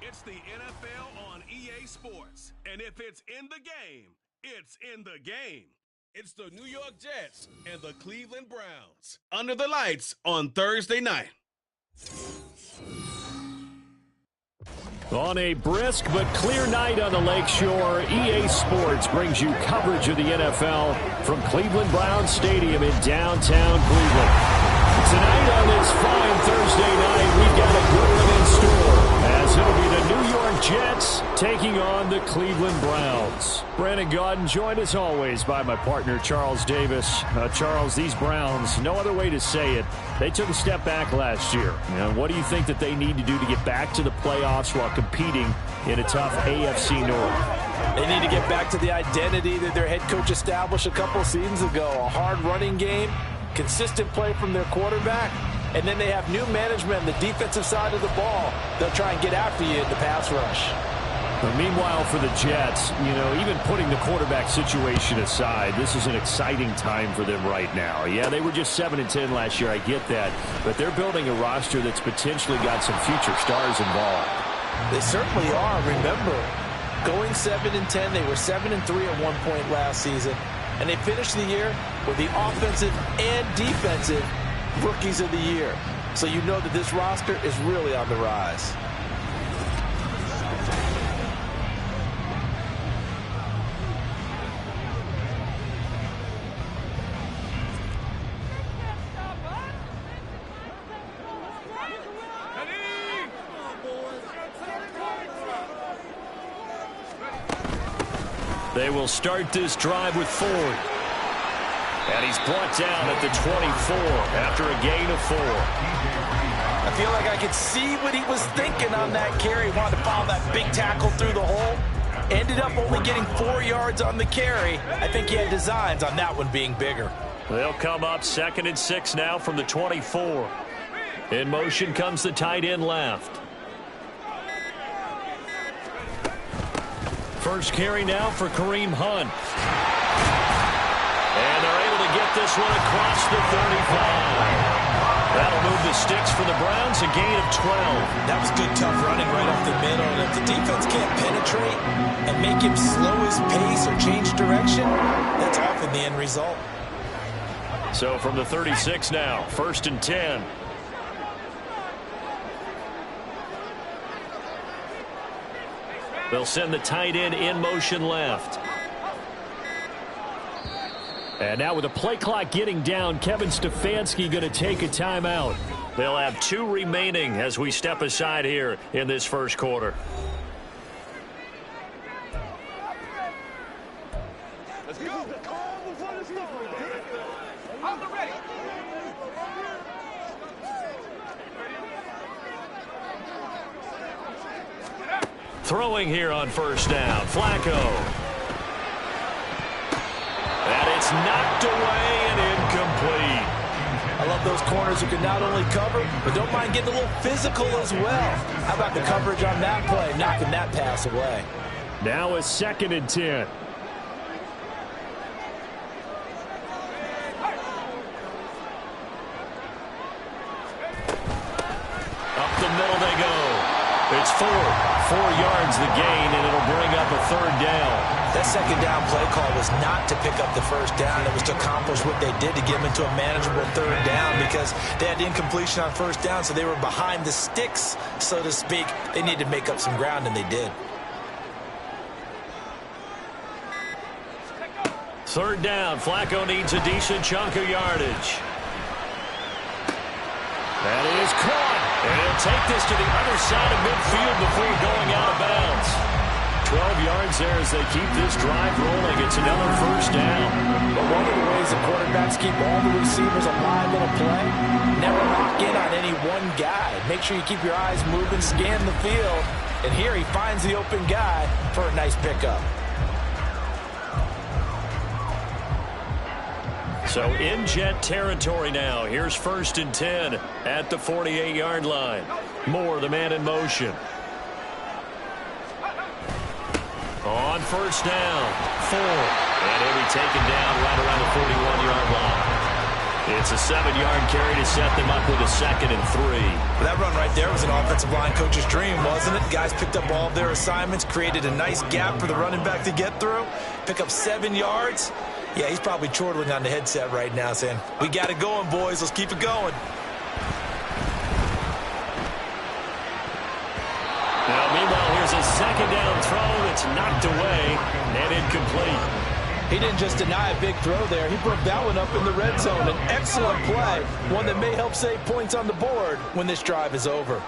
It's the NFL on EA Sports. And if it's in the game, it's in the game. It's the New York Jets and the Cleveland Browns under the lights on Thursday night. On a brisk but clear night on the Lakeshore, EA Sports brings you coverage of the NFL from Cleveland Browns Stadium in downtown Cleveland. Tonight on this fine Thursday night, we've got a good one in store, as it'll be the New York Jets taking on the Cleveland Browns. Brandon Gaudin, joined as always by my partner, Charles Davis. Charles, these Browns, no other way to say it, they took a step back last year. What do you think that they need to do to get back to the playoffs while competing in a tough AFC North? They need to get back to the identity that their head coach established a couple seasons ago. A hard running game, consistent play from their quarterback, and then they have new management on the defensive side of the ball. They'll try and get after you in the pass rush. But meanwhile, for the Jets, even putting the quarterback situation aside, this is an exciting time for them right now. Yeah, they were just 7-10 last year, I get that, but they're building a roster that's potentially got some future stars involved. They certainly are. Remember, going 7-10, they were 7-3 at one point last season, and they finished the year with the offensive and defensive rookies of the year. So you know that this roster is really on the rise. They will start this drive with Ford. And he's brought down at the 24 after a gain of 4. I feel like I could see what he was thinking on that carry. He wanted to follow that big tackle through the hole. Ended up only getting 4 yards on the carry. I think he had designs on that one being bigger. They'll come up 2nd and 6 now from the 24. In motion comes the tight end left. First carry now for Kareem Hunt. And they're able to get this one across the 35. That'll move the sticks for the Browns, a gain of 12. That was good, tough running right up the middle. And if the defense can't penetrate and make him slow his pace or change direction, that's often the end result. So from the 36 now, 1st and 10. They'll send the tight end in motion left. And now with the play clock getting down, Kevin Stefanski going to take a timeout. They'll have 2 remaining as we step aside here in this first quarter. Let's go. Throwing here on 1st down, Flacco. And it's knocked away and incomplete. I love those corners who can not only cover, but don't mind getting a little physical as well. How about the coverage on that play, knocking that pass away? Now a 2nd and 10. Up the middle they go. It's 4 yards the gain, and it'll bring up a 3rd down. That 2nd down play call was not to pick up the 1st down. It was to accomplish what they did to get them into a manageable 3rd down because they had incompletion on 1st down, so they were behind the sticks, so to speak. They needed to make up some ground, and they did. 3rd down. Flacco needs a decent chunk of yardage. That is caught. And he'll take this to the other side of midfield before going out of bounds. 12 yards there as they keep this drive rolling. It's another 1st down. But one of the ways the quarterbacks keep all the receivers alive in a play, never lock in on any one guy. Make sure you keep your eyes moving, scan the field. And here he finds the open guy for a nice pickup. So in Jet territory now. Here's 1st and 10 at the 48-yard line. Moore, the man in motion. On 1st down, 4. And he'll be taken down right around the 41-yard line. It's a 7-yard carry to set them up with a 2nd and 3. That run right there was an offensive line coach's dream, wasn't it? Guys picked up all of their assignments, created a nice gap for the running back to get through, pick up 7 yards. Yeah, he's probably chortling on the headset right now saying, we got it going, boys. Let's keep it going. Now, meanwhile, here's a 2nd down throw that's knocked away and incomplete. He didn't just deny a big throw there. He broke that one up in the red zone. An excellent play, one that may help save points on the board when this drive is over.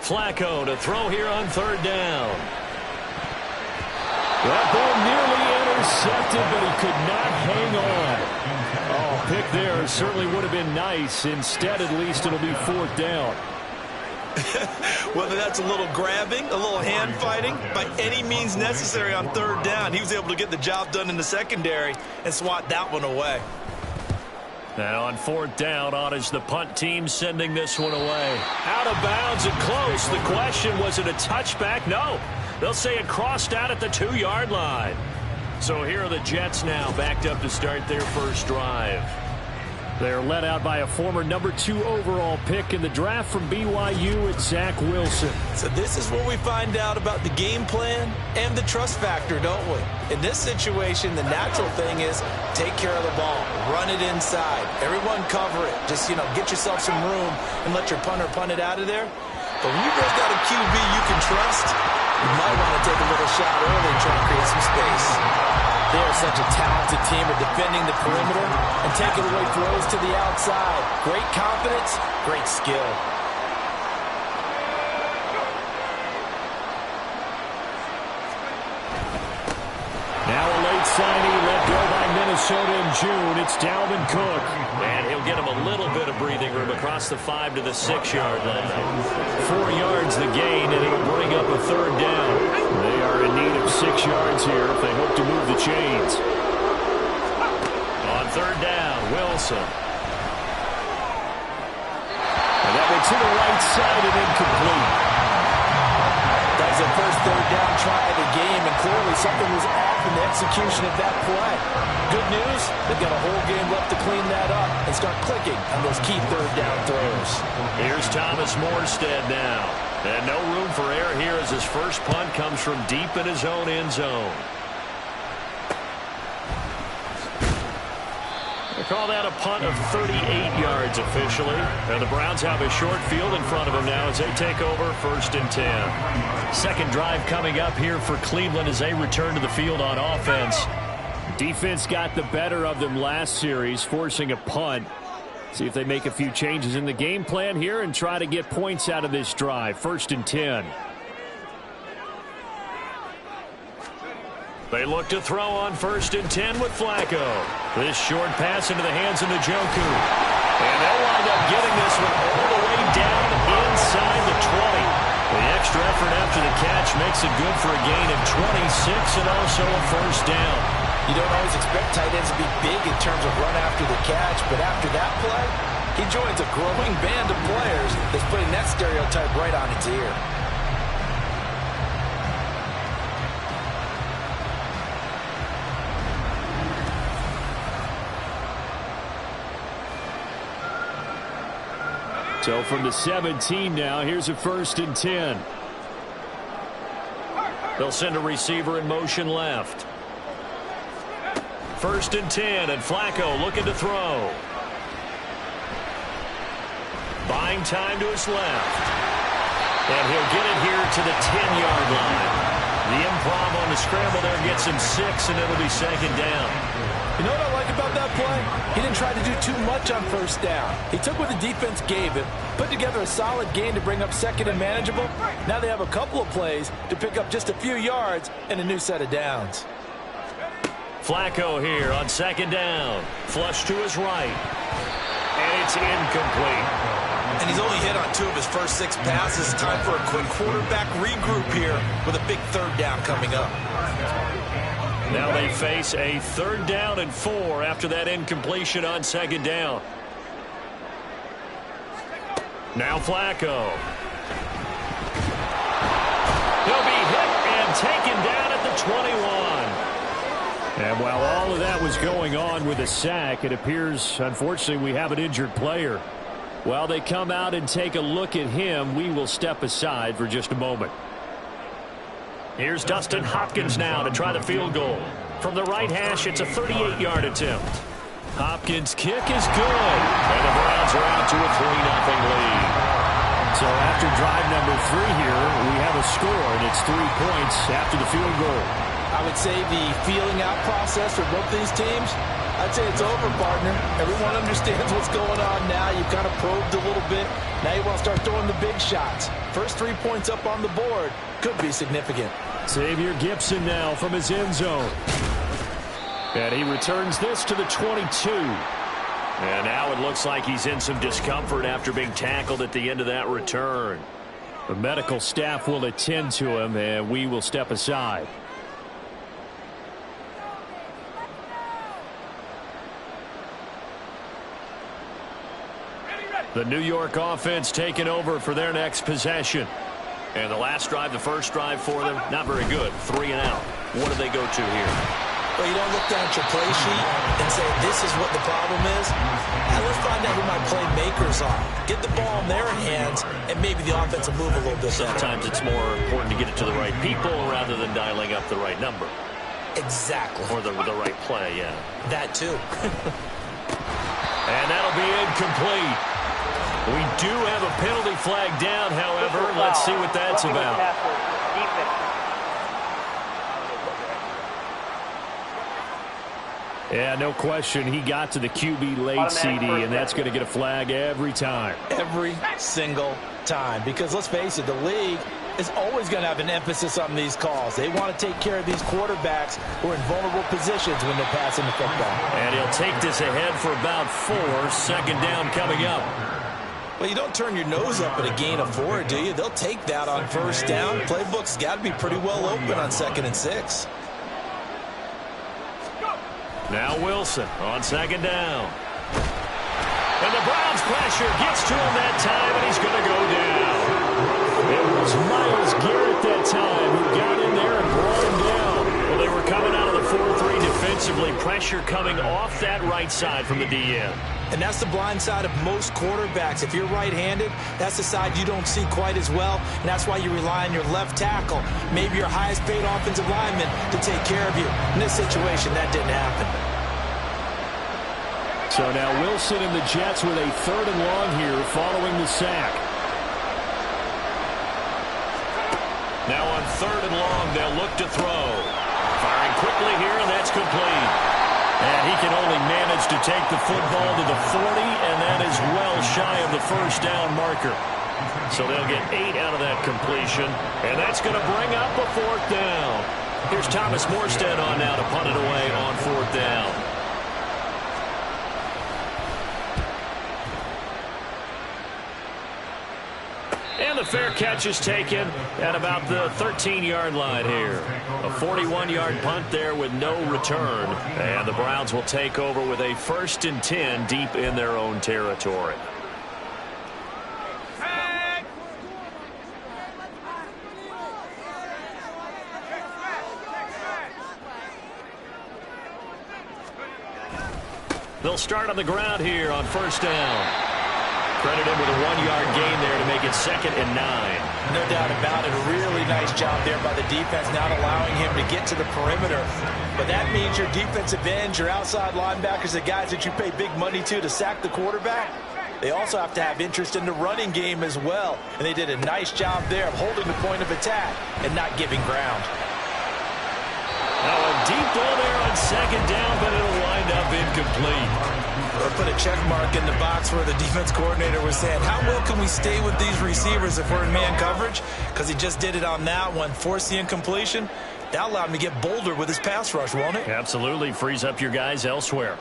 Flacco to throw here on 3rd down. That ball nearly intercepted, but he could not hang on. Oh, pick there certainly would have been nice. Instead, at least, it'll be 4th down. Whether that's a little grabbing, a little hand fighting, by any means necessary on 3rd down, he was able to get the job done in the secondary and swat that one away. Now on 4th down, on is the punt team sending this one away. Out of bounds and close. The question, was it a touchback? No. They'll say it crossed out at the 2-yard line. So here are the Jets now backed up to start their first drive. They're led out by a former number 2 overall pick in the draft from BYU. It's Zach Wilson. So this is what we find out about the game plan and the trust factor, don't we? In this situation, the natural thing is take care of the ball, run it inside, everyone cover it. Just, get yourself some room and let your punter punt it out of there. But when you really got a QB you can trust, you might want to take a little shot early and try to create some space. They are such a talented team at defending the perimeter and taking away throws to the outside. Great confidence, great skill. Now a late signing let go by Minnesota in June. It's Dalvin Cook. And he'll get him a little bit of breathing room across the 5 to the 6-yard line. 4 yards the gain, and it'll bring up a 3rd down. They are in need of 6 yards here if they hope to move the chains. On 3rd down, Wilson. And that one to the right side and incomplete. That was their first 3rd down try of the game, and clearly something was off in the execution of that play. Good news, they've got a whole game left to clean that up and start clicking on those key 3rd down throws. Here's Thomas Morstead now. And no room for error here as his first punt comes from deep in his own end zone. They call that a punt of 38 yards officially. And the Browns have a short field in front of them now as they take over 1st and 10. Second drive coming up here for Cleveland as they return to the field on offense. Defense got the better of them last series, forcing a punt. See if they make a few changes in the game plan here and try to get points out of this drive. 1st and 10. They look to throw on 1st and 10 with Flacco. This short pass into the hands of Njoku. And they'll wind up getting this one all the way down inside the 20. The extra effort after the catch makes it good for a gain of 26 and also a 1st down. You don't always expect tight ends to be big in terms of run after the catch, but after that play, he joins a growing band of players that's putting that stereotype right on its ear. So from the 17 now, here's a 1st and 10. They'll send a receiver in motion left. 1st and 10, and Flacco looking to throw. Buying time to his left. And he'll get it here to the 10-yard line. The improv on the scramble there gets him 6, and it'll be 2nd down. You know what I like about that play? He didn't try to do too much on 1st down. He took what the defense gave him, put together a solid gain to bring up 2nd and manageable. Now they have a couple of plays to pick up just a few yards and a new set of downs. Flacco here on 2nd down. Flush to his right. And it's incomplete. And he's only hit on 2 of his first 6 passes. Time for a quick quarterback regroup here with a big 3rd down coming up. Now they face a 3rd down and 4 after that incompletion on 2nd down. Now Flacco. He'll be hit and taken down at the 21. And while all of that was going on with a sack, it appears, unfortunately, we have an injured player. While they come out and take a look at him, we will step aside for just a moment. Here's Dustin Hopkins now to try the field goal. From the right hash, it's a 38-yard attempt. Hopkins' kick is good. And the Browns are out to a 3-0 lead. So after drive number 3 here, we have a score, and it's 3 points after the field goal. I would say the feeling out process for both these teams, I'd say it's over, partner. Everyone understands what's going on now. You've kind of probed a little bit. Now you want to start throwing the big shots. First 3 points up on the board could be significant. Xavier Gipson now from his end zone. And he returns this to the 22. And now it looks like he's in some discomfort after being tackled at the end of that return. The medical staff will attend to him, and we will step aside. The New York offense taking over for their next possession. And the last drive, the first drive for them, not very good. 3 and out. What do they go to here? Well, you don't look down at your play sheet and say, this is what the problem is. Now, let's find out who my playmakers are. Get the ball in their hands, and maybe the offense will move a little bit better. Sometimes it's more important to get it to the right people rather than dialing up the right number. Exactly. Or the right play, yeah. That, too. And that'll be incomplete. We do have a penalty flag down, however. Let's see what that's about. Yeah, no question. He got to the QB late, CD, and that's going to get a flag every time. Every single time. Because let's face it, the league is always going to have an emphasis on these calls. They want to take care of these quarterbacks who are in vulnerable positions when they're passing the football. And he'll take this ahead for about 4. Second down coming up. Well, you don't turn your nose up at a gain of 4, do you? They'll take that on first down. Playbook's got to be pretty well open on 2nd and 6. Now Wilson on 2nd down. And the Browns pressure gets to him that time, and he's going to go down. It was Myles Garrett that time who got in there and brought him down. Well, they were coming out of the 4-3 defensively. Pressure coming off that right side from the DN. And that's the blind side of most quarterbacks. If you're right-handed, that's the side you don't see quite as well, and that's why you rely on your left tackle, maybe your highest-paid offensive lineman, to take care of you. In this situation, that didn't happen. So now Wilson and the Jets with a 3rd and long here following the sack. Now on 3rd and long, they'll look to throw. Firing quickly here, and that's complete. And he can only manage to take the football to the 40, and that is well shy of the first down marker. So they'll get 8 out of that completion, and that's going to bring up a 4th down. Here's Thomas Morstead on now to punt it away on 4th down. And the fair catch is taken at about the 13-yard line here. A 41-yard punt there with no return. And the Browns will take over with a 1st and 10 deep in their own territory. They'll start on the ground here on 1st down. Credited with a 1-yard gain there to make it 2nd and 9. No doubt about it. A really nice job there by the defense, not allowing him to get to the perimeter. But that means your defensive ends, your outside linebackers, the guys that you pay big money to sack the quarterback, they also have to have interest in the running game as well. And they did a nice job there of holding the point of attack and not giving ground. Now a deep ball there on 2nd down, but it'll wind up incomplete. Or put a check mark in the box where the defense coordinator was saying, how well can we stay with these receivers if we're in man coverage? Because he just did it on that one, forced the incompletion. That allowed him to get bolder with his pass rush, won't it? Absolutely. Frees up your guys elsewhere.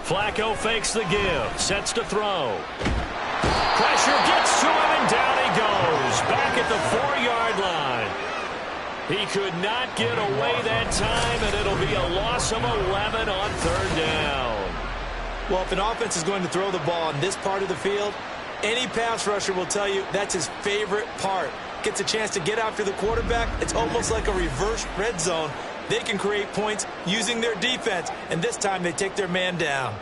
Flacco fakes the give, sets to throw. Pressure gets to him, and down he goes. Back at the 4-yard line. He could not get away that time, and it'll be a loss of 11 on 3rd down. Well, if an offense is going to throw the ball on this part of the field, any pass rusher will tell you that's his favorite part. gets a chance to get after the quarterback, it's almost like a reverse red zone. They can create points using their defense, and this time they take their man down.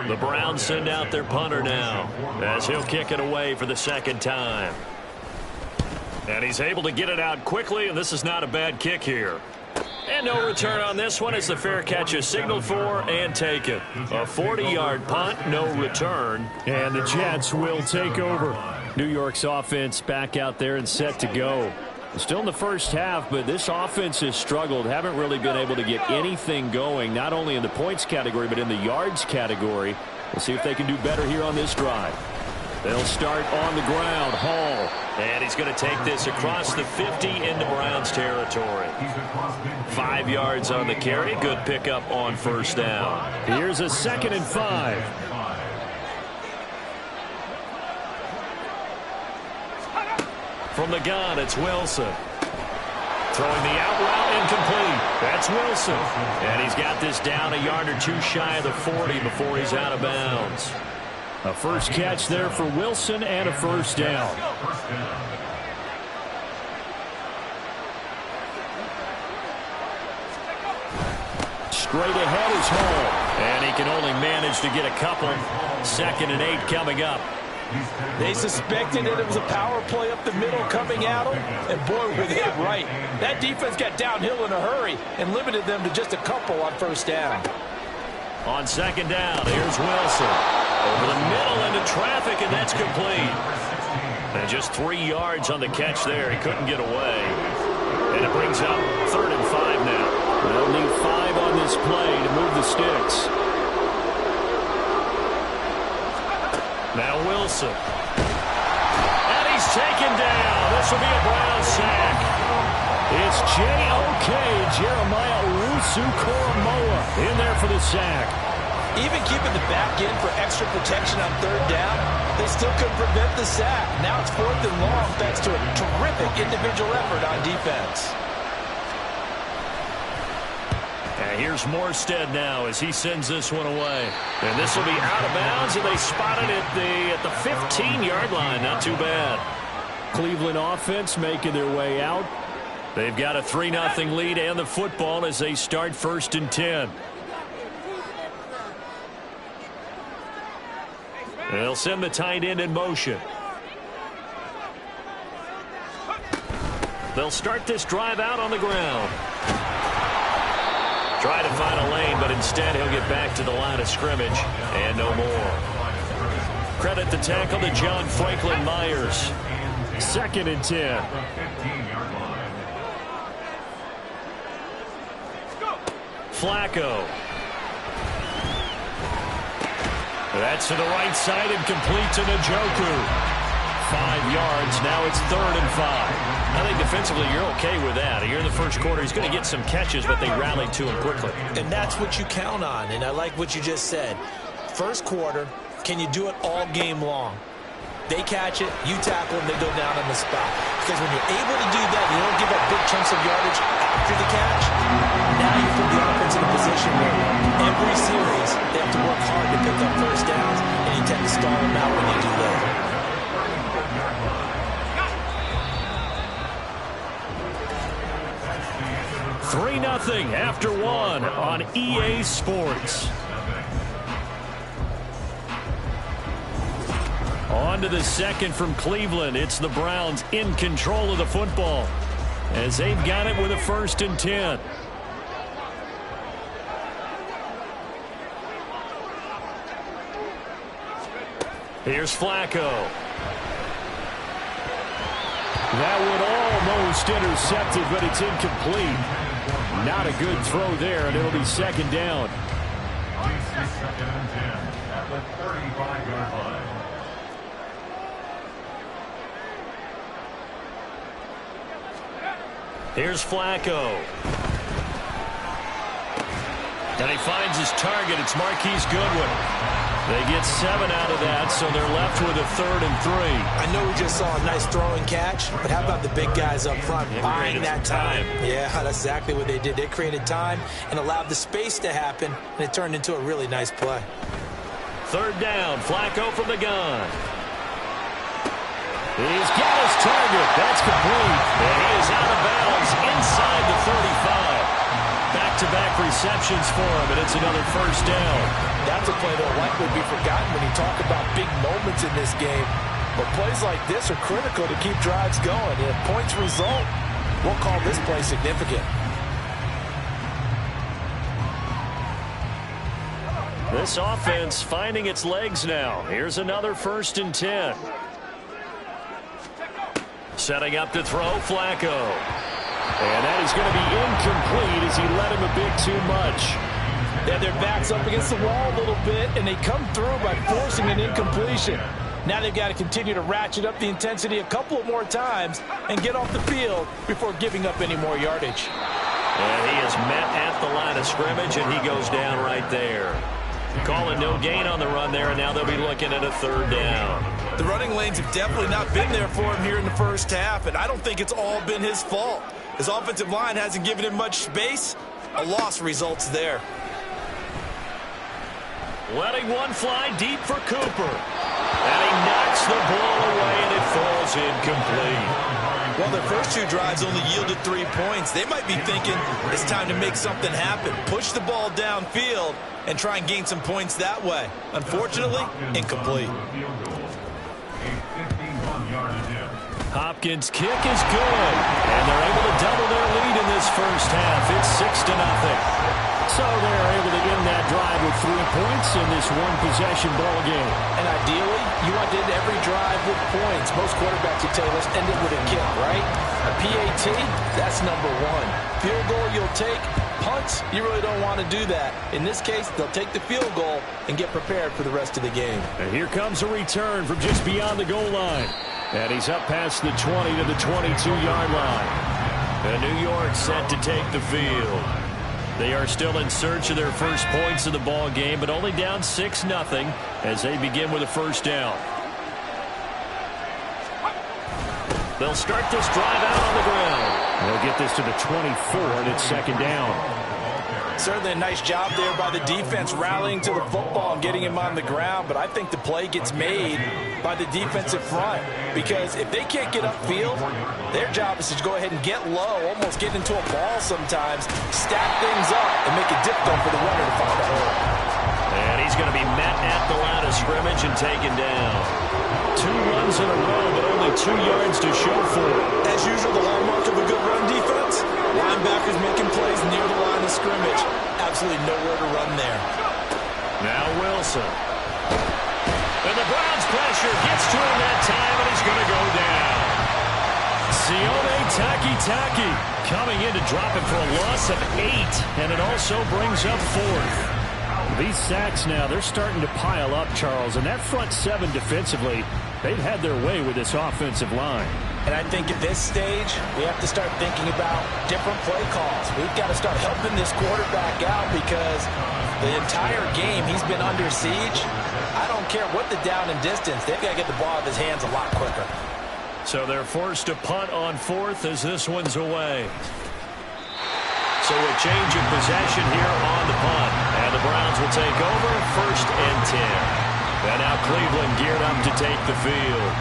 The Browns send out their punter now, as he'll kick it away for the second time. And he's able to get it out quickly, and this is not a bad kick here. And no return on this one as the fair catch is signaled for and taken. A 40-yard punt, no return. And the Jets will take over. New York's offense back out there and set to go. Still in the first half, but this offense has struggled. Haven't really been able to get anything going, not only in the points category, but in the yards category. We'll see if they can do better here on this drive. They'll start on the ground. Hall. And he's going to take this across the 50 into Browns territory. 5 yards on the carry. Good pickup on first down. Here's a 2nd and 5. From the gun, it's Wilson. Throwing the out route incomplete. That's Wilson. And he's got this down a yard or two shy of the 40 before he's out of bounds. A first catch there for Wilson and a first down. Straight ahead is Hall. And he can only manage to get a couple. 2nd and 8 coming up. They suspected that it was a power play up the middle coming at them, and boy, were they right. That defense got downhill in a hurry and limited them to just a couple on first down. On 2nd down, here's Wilson. Over the middle into traffic, and that's complete. And just 3 yards on the catch there. He couldn't get away. And it brings up 3rd and 5 now. They'll need 5 on this play to move the sticks. Now Wilson. And he's taken down. This will be a Brown sack. It's J.O.K. Jeremiah Owusu-Koramoah in there for the sack. Even keeping the back end for extra protection on 3rd down, they still couldn't prevent the sack. Now it's 4th and long thanks to a terrific individual effort on defense. And here's Morstead now as he sends this one away. And this will be out of bounds, and they spot it at the 15-yard line. Not too bad. Cleveland offense making their way out. They've got a 3-0 lead and the football as they start 1st and 10. They'll send the tight end in motion. They'll start this drive out on the ground. Try to find a lane, but instead he'll get back to the line of scrimmage and no more. Credit the tackle to John Franklin Myers. 2nd and 10. Flacco. That's to the right side and complete to Njoku. 5 yards. Now it's 3rd and 5. I think defensively you're okay with that. Here in the first quarter, he's going to get some catches, but they rallied to him quickly. And that's what you count on, and I like what you just said. First quarter, can you do it all game long? They catch it, you tackle them, they go down on the spot. Because when you're able to do that, you don't give up big chunks of yardage after the catch. Now you put the offense in a position where every series they have to work hard to pick up first downs, and you tend to stall them out when you do that. Three 3-0 after 1 on EA Sports. On to the second from Cleveland. It's the Browns in control of the football as they've got it with a 1st and 10. Here's Flacco. That one almost intercepted, but it's incomplete. Not a good throw there, and it'll be 2nd down. 2nd and 10 at the 35-yard line. Here's Flacco. And he finds his target. It's Marquise Goodwin. They get 7 out of that, so they're left with a 3rd and 3. I know we just saw a nice throwing catch, but how about the big guys up front buying that time? Yeah, that's exactly what they did. They created time and allowed the space to happen, and it turned into a really nice play. 3rd down, Flacco from the gun. He's got his target. That's complete. And he is out of bounds inside the 35. Back-to-back receptions for him, and it's another first down. That's a play that will likely be forgotten when you talk about big moments in this game. But plays like this are critical to keep drives going. If points result, we'll call this play significant. This offense finding its legs now. Here's another 1st and 10. Setting up to throw, Flacco. And that is going to be incomplete as he let him a bit too much. Yeah, their back's up against the wall a little bit, and they come through by forcing an incompletion. Now they've got to continue to ratchet up the intensity a couple of more times and get off the field before giving up any more yardage. And he is met at the line of scrimmage, and he goes down right there. Calling no gain on the run there, and now they'll be looking at a 3rd down. The running lanes have definitely not been there for him here in the first half, and I don't think it's all been his fault. His offensive line hasn't given him much space. A loss results there. Letting one fly deep for Cooper. And he knocks the ball away, and it falls incomplete. Well, their first 2 drives only yielded 3 points. They might be thinking it's time to make something happen. Push the ball downfield and try and gain some points that way. Unfortunately, incomplete. Hopkins' kick is good, and they're able to double their lead in this first half. It's 6-0. So they're able to end that drive with 3 points in this one-possession ball game. And ideally, you want to end every drive with points. Most quarterbacks, you tell us, end it with a kick, right? A PAT, that's number 1. Field goal you'll take. Punts, you really don't want to do that. In this case, they'll take the field goal and get prepared for the rest of the game. And here comes a return from just beyond the goal line. And he's up past the 20 to the 22-yard line. And New York set to take the field. They are still in search of their first points of the ball game, but only down 6-0 as they begin with a first down. They'll start this drive out on the ground. They'll get this to the 24, and it's 2nd down. Certainly a nice job there by the defense rallying to the football and getting him on the ground, but I think the play gets made by the defensive front because if they can't get upfield, their job is to go ahead and get low, almost get into a ball sometimes, stack things up, and make it difficult for the runner to find a hole. And he's going to be met at the line of scrimmage and taken down. 2 runs in a row, but only 2 yards to show for it. As usual, the hallmark of a good run defense, linebackers making plays near the line of scrimmage. Absolutely nowhere to run there. Now Wilson. And the Browns pressure gets to him that time, and he's going to go down. Sione Takitaki coming in to drop it for a loss of 8, and it also brings up 4th. These sacks now, they're starting to pile up, Charles, and that front 7 defensively, they've had their way with this offensive line. And I think at this stage, we have to start thinking about different play calls. We've got to start helping this quarterback out because the entire game he's been under siege. I don't care what the down and distance, they've got to get the ball out of his hands a lot quicker. So they're forced to punt on 4th as this one's away. So a change of possession here on the punt. And the Browns will take over 1st and 10. And now Cleveland geared up to take the field.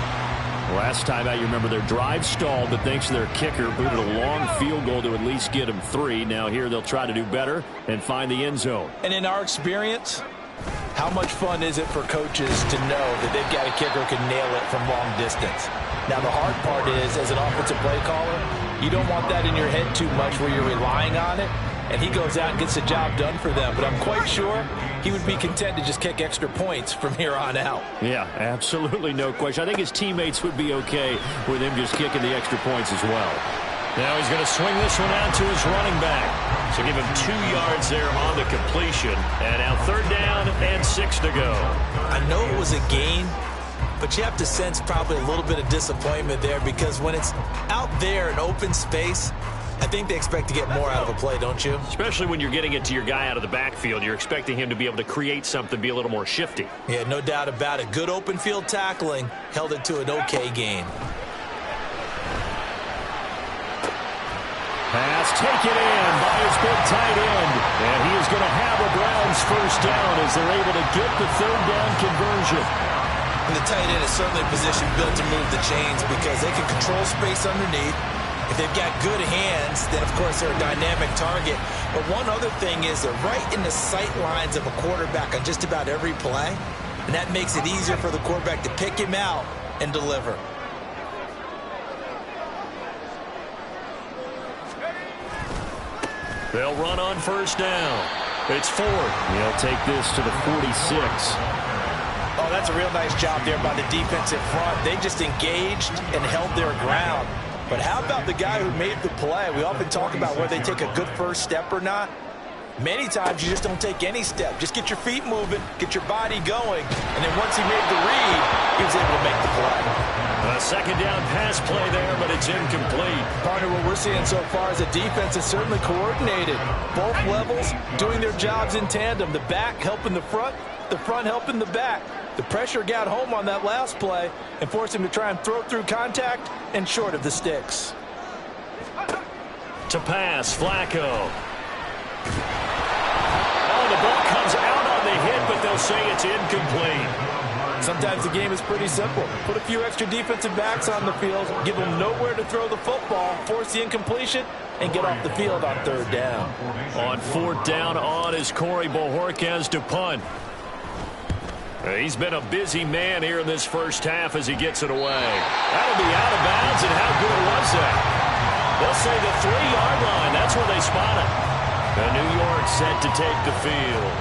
Last time out, you remember their drive stalled, but thanks to their kicker, booted a long field goal to at least get them 3. Now here they'll try to do better and find the end zone. And in our experience, how much fun is it for coaches to know that they've got a kicker who can nail it from long distance? Now the hard part is, as an offensive play caller, you don't want that in your head too much where you're relying on it, and he goes out and gets the job done for them. But I'm quite sure he would be content to just kick extra points from here on out. Yeah, absolutely no question. I think his teammates would be okay with him just kicking the extra points as well. Now he's going to swing this one out to his running back. So give him 2 yards there on the completion. And now 3rd down and 6 to go. I know it was a gain, but you have to sense probably a little bit of disappointment there because when it's out there in open space, I think they expect to get more out of a play, don't you? Especially when you're getting it to your guy out of the backfield. You're expecting him to be able to create something, be a little more shifty. Yeah, no doubt about it. Good open field tackling held it to an okay gain. Pass taken in by his big tight end. And he is going to have a Browns first down as they're able to get the 3rd down conversion. And the tight end is certainly a position built to move the chains because they can control space underneath. If they've got good hands, then, of course, they're a dynamic target. But one other thing is they're right in the sight lines of a quarterback on just about every play. And that makes it easier for the quarterback to pick him out and deliver. They'll run on first down. It's Ford. He'll take this to the 46. Oh, that's a real nice job there by the defensive front. They just engaged and held their ground. But how about the guy who made the play? We often talk about whether they take a good first step or not. Many times you just don't take any step. Just get your feet moving, get your body going, and then once he made the read, he was able to make the play. A second down pass play there, but it's incomplete. Partner, what we're seeing so far is the defense is certainly coordinated. Both levels doing their jobs in tandem. The back helping the front helping the back. The pressure got home on that last play and forced him to try and throw through contact and short of the sticks. To pass, Flacco. Oh, the ball comes out on the hit, but they'll say it's incomplete. Sometimes the game is pretty simple. Put a few extra defensive backs on the field, give them nowhere to throw the football, force the incompletion, and get off the field on third down. On fourth down on is Corey Bojorquez to punt. He's been a busy man here in this first half as he gets it away. That'll be out of bounds, and how good was that? They'll say the 3-yard line. That's where they spot it. New York set to take the field.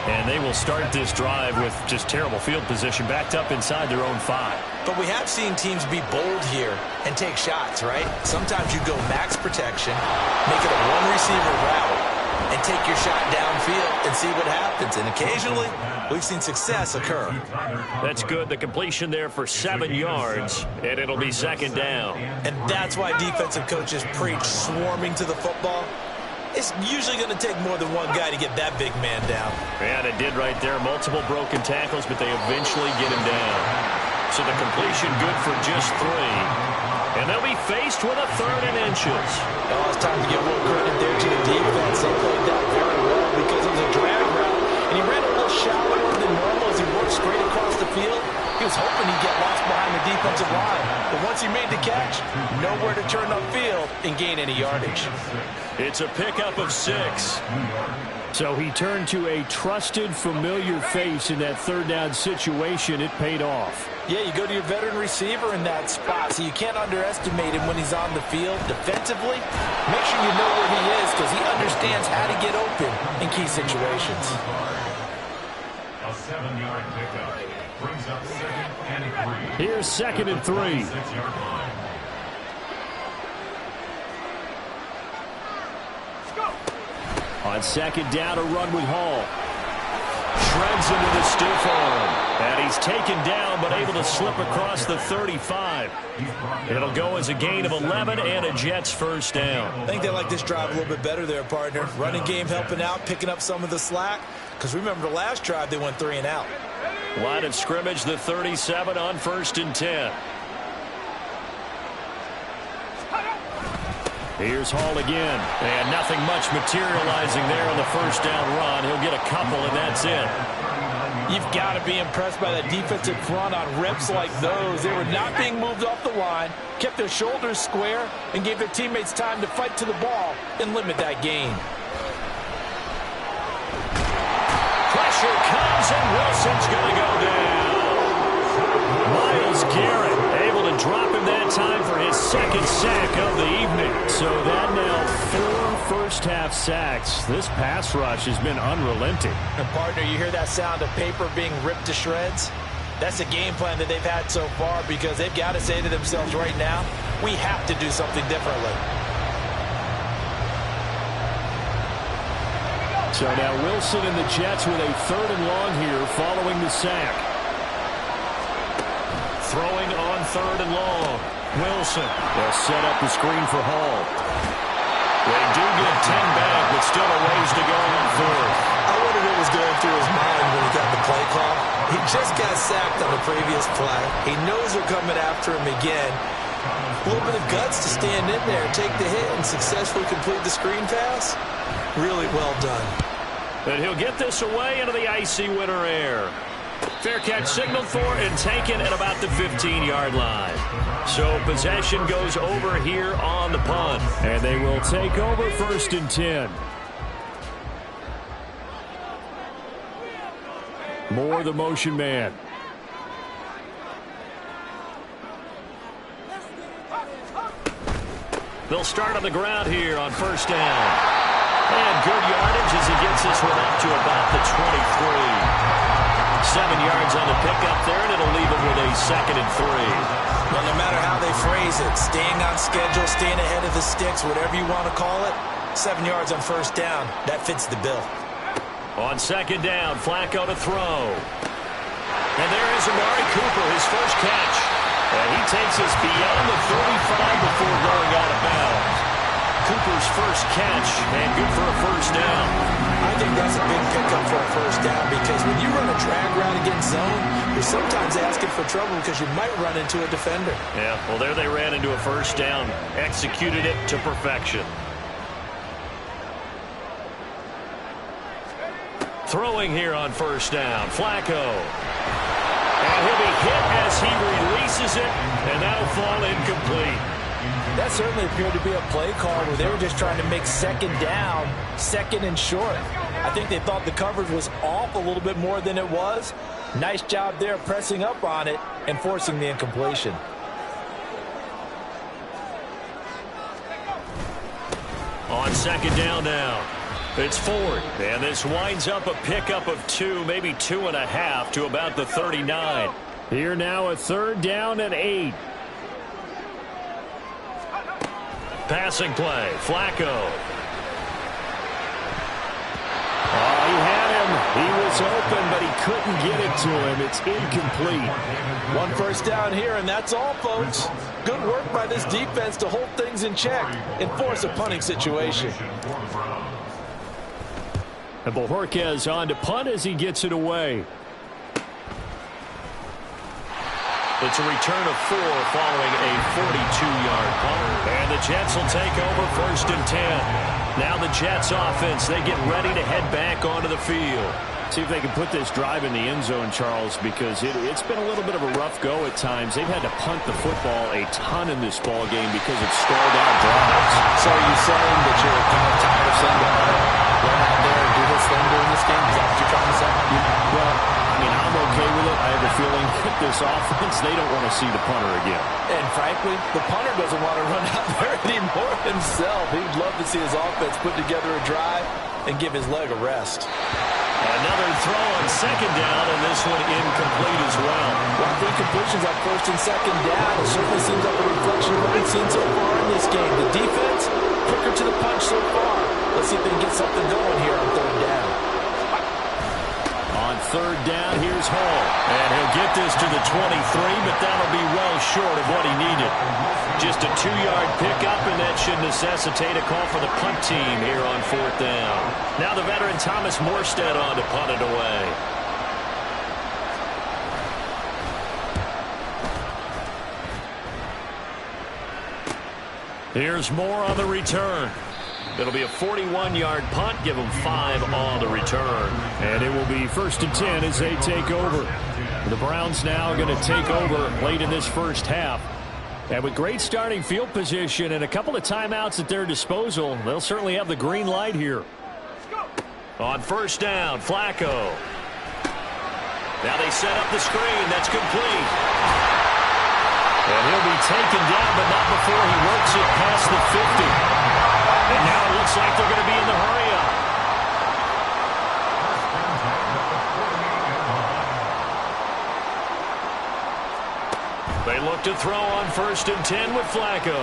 And they will start this drive with just terrible field position, backed up inside their own 5. But we have seen teams be bold here and take shots, right? Sometimes you go max protection, make it a one-receiver route, and take your shot downfield and see what happens. And occasionally, we've seen success occur. That's good. The completion there for 7 yards, and it'll be second down. And that's why defensive coaches preach swarming to the football. It's usually going to take more than one guy to get that big man down. And it did right there. Multiple broken tackles, but they eventually get him down. So the completion good for just 3. And they'll be faced with a 3rd and inches. Oh, it's time to give a little credit there to the defense. They played that very well because it was a drag route. And he ran a little shallower than normal as he worked straight across the field. He was hoping he'd get lost behind the defensive line. But once he made the catch, nowhere to turn upfield and gain any yardage. It's a pickup of 6. So he turned to a trusted, familiar face in that third down situation. It paid off. Yeah, you go to your veteran receiver in that spot, so you can't underestimate him when he's on the field. Defensively, make sure you know where he is because he understands how to get open in key situations. A 7-yard pickup brings up 2nd and 3. Here's 2nd and 3. 6-yard line. On second down, a run with Hall. Shreds into the stiff arm. And he's taken down, but able to slip across the 35. It'll go as a gain of 11 and a Jets first down. I think they like this drive a little bit better there, partner. Running game helping out, picking up some of the slack. Because remember, the last drive, they went 3 and out. Line of scrimmage, the 37 on 1st and 10. Here's Hall again. And nothing much materializing there on the first down run. He'll get a couple, and that's it. You've got to be impressed by that defensive front on reps like those. They were not being moved off the line, kept their shoulders square, and gave their teammates time to fight to the ball and limit that gain. Pressure comes, and Wilson's going to go down. Myles Garrett able to drop him that time for his 2nd sack of the evening. So that now 4 first-half sacks. This pass rush has been unrelenting. And partner, you hear that sound of paper being ripped to shreds? That's the game plan that they've had so far because they've got to say to themselves right now, we have to do something differently. So now Wilson and the Jets with a 3rd and long here following the sack. Throwing on 3rd and long. Wilson. They'll set up the screen for Hall. They do get 10 back, but still a ways to go on 4th. I wonder what was going through his mind when he got the play call. He just got sacked on the previous play. He knows they're coming after him again. A little bit of guts to stand in there, take the hit, and successfully complete the screen pass. Really well done. And he'll get this away into the icy winter air. Fair catch signaled for and taken at about the 15-yard line. So possession goes over here on the punt. And they will take over 1st and 10. Moore, the motion man. They'll start on the ground here on 1st down. And good yardage as he gets this one up to about the 23. 7 yards on the pickup there, and it'll leave him with a 2nd and 3. Well, no matter how they phrase it, staying on schedule, staying ahead of the sticks, whatever you want to call it, 7 yards on 1st down, that fits the bill. On 2nd down, Flacco to throw. And there is Amari Cooper, his first catch. And he takes us beyond the 35 before going out of bounds. Cooper's first catch, and good for a 1st down. I think that's a big pickup for a 1st down because when you run a drag route against zone, you're sometimes asking for trouble because you might run into a defender. Yeah, well, there they ran into a 1st down. Executed it to perfection. Throwing here on 1st down, Flacco. And he'll be hit as he releases it, and that'll fall incomplete. That certainly appeared to be a play call where they were just trying to make 2nd down, 2nd and short. I think they thought the coverage was off a little bit more than it was. Nice job there pressing up on it and forcing the incompletion. On 2nd down now. It's Ford, and this winds up a pickup of 2, maybe 2.5 to about the 39. Here now a 3rd down and 8. Passing play, Flacco. Oh, he had him. He was open, but he couldn't get it to him. It's incomplete. 1 1st down here, and that's all, folks. Good work by this defense to hold things in check and force a punting situation. And Bojorquez on to punt as he gets it away. It's a return of 4 following a 42-yard punt. And the Jets will take over 1st and 10. Now the Jets offense, they get ready to head back onto the field. See if they can put this drive in the end zone, Charles, because it's been a little bit of a rough go at times. They've had to punt the football a ton in this ball game because it's stalled out drives. So are you saying that you're kind of tired of seeing the punter run out there and do his thing during this game? Is that what you're trying to say? Well, I mean, I'm okay with it. I have a feeling that this offense, they don't want to see the punter again. And frankly, the punter doesn't want to run out there anymore himself. He'd love to see his offense put together a drive and give his leg a rest. Another throw on 2nd down, and this one incomplete as well. Well, for incompletions on 1st and 2nd down, it certainly seems like a reflection of what we've seen so far in this game. The defense, quicker to the punch so far. Let's see if they can get something going here on 3rd down. On 3rd down, here's Hall. And he'll get this to the 23, but that'll be well short of what he needed. Just a 2-yard pickup, and that should necessitate a call for the punt team here on 4th down. Now the veteran Thomas Morstead on to punt it away. Here's Moore on the return. It'll be a 41-yard punt, give them 5 on the return. And it will be 1st and 10 as they take over. The Browns now going to take over late in this first half. And with great starting field position and a couple of timeouts at their disposal, they'll certainly have the green light here. On 1st down, Flacco. Now they set up the screen. That's complete. And he'll be taken down, but not before he works it past the 50. And now it looks like they're going to be in the hurry-up. They look to throw on 1st and 10 with Flacco.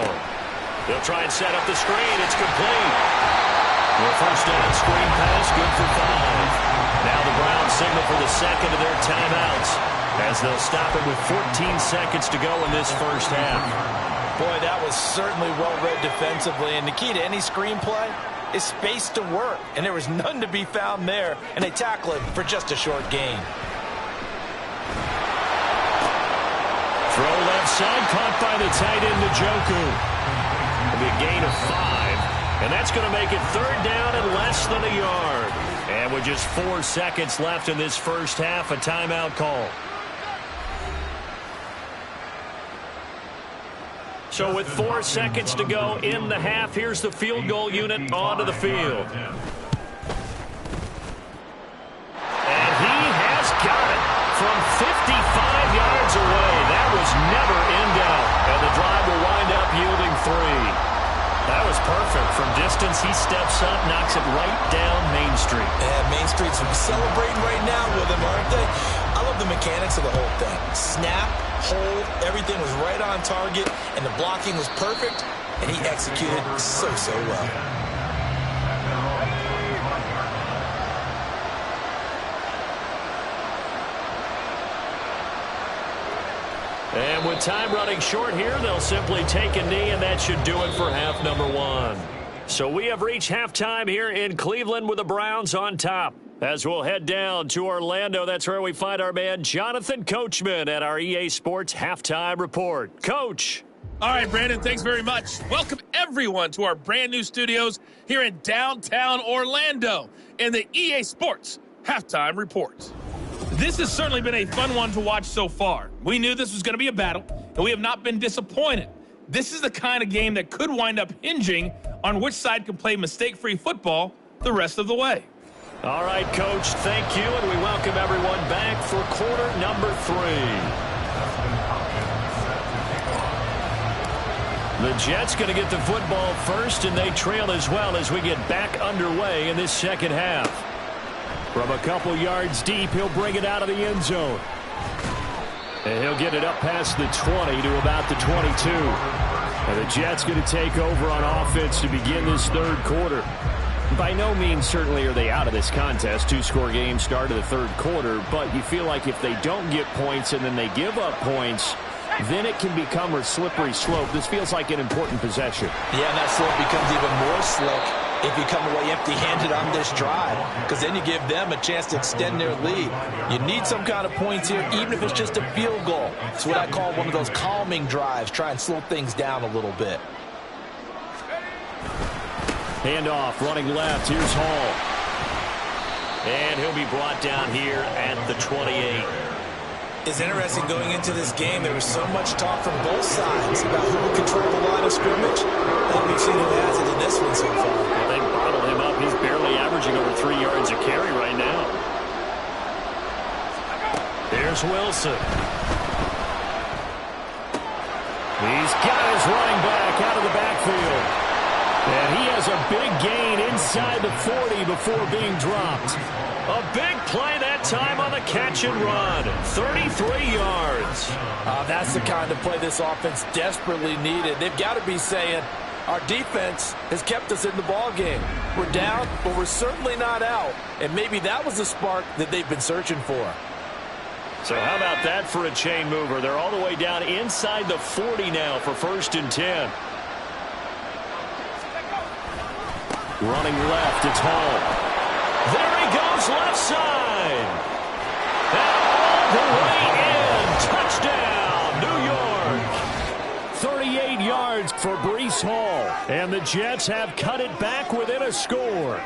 They'll try and set up the screen. It's complete. The 1st down screen pass, good for 5. Now the Browns signal for the 2nd of their timeouts as they'll stop it with 14 seconds to go in this first half. Boy, that was certainly well-read defensively, and the key to any screenplay is space to work, and there was none to be found there, and they tackle it for just a short gain. Throw left side, caught by the tight end, Njoku. It'll be a gain of 5, and that's going to make it 3rd down and less than a yard. And with with just 4 seconds left in this first half, a timeout call. So with 4 seconds to go in the half, here's the field goal unit onto the field. And he has got it from 55 yards away. That was never in doubt. And the drive will wind up yielding 3. That was perfect. From distance, he steps up, knocks it right down Main Street. And Main Street's celebrating right now with him, aren't they? I love the mechanics of the whole thing. Snap, hold, everything was right on target, and the blocking was perfect, and he executed so well. And with time running short here, they'll simply take a knee, and that should do it for half number 1. So we have reached halftime here in Cleveland with the Browns on top. As we'll head down to Orlando, that's where we find our man Jonathan Coachman at our EA Sports Halftime Report. Coach. All right, Brandon, thanks very much. Welcome, everyone, to our brand new studios here in downtown Orlando in the EA Sports Halftime Report. This has certainly been a fun one to watch so far. We knew this was going to be a battle, and we have not been disappointed. This is the kind of game that could wind up hinging on which side can play mistake-free football the rest of the way. All right, Coach, thank you, and we welcome everyone back for quarter number 3. The Jets going to get the football first, and they trail as well as we get back underway in this second half. From a couple yards deep, he'll bring it out of the end zone. And he'll get it up past the 20 to about the 22. And the Jets going to take over on offense to begin this third quarter. By no means certainly are they out of this contest. 2-score game start of the third quarter, but you feel like if they don't get points and then they give up points, then it can become a slippery slope. This feels like an important possession. Yeah, and that slope becomes even more slick if you come away empty-handed on this drive, because then you give them a chance to extend their lead. You need some kind of points here, even if it's just a field goal. It's what I call one of those calming drives. Try and slow things down a little bit. Handoff, running left. Here's Hall. And he'll be brought down here at the 28. It's interesting going into this game. There was so much talk from both sides about who would control the line of scrimmage. And we've seen who has it in this one so far. Well, they bottled him up. He's barely averaging over 3 yards a carry right now. There's Wilson. He's got his running back out of the backfield. And he has a big gain inside the 40 before being dropped. A big play that time on the catch and run. 33 yards. That's the kind of play this offense desperately needed. They've got to be saying, our defense has kept us in the ball game. We're down, but we're certainly not out. And maybe that was the spark that they've been searching for. So how about that for a chain mover? They're all the way down inside the 40 now for 1st and 10. Running left, it's Hall. There he goes, left side. And all the way in. Touchdown, New York. 38 yards for Breece Hall. And the Jets have cut it back within a score.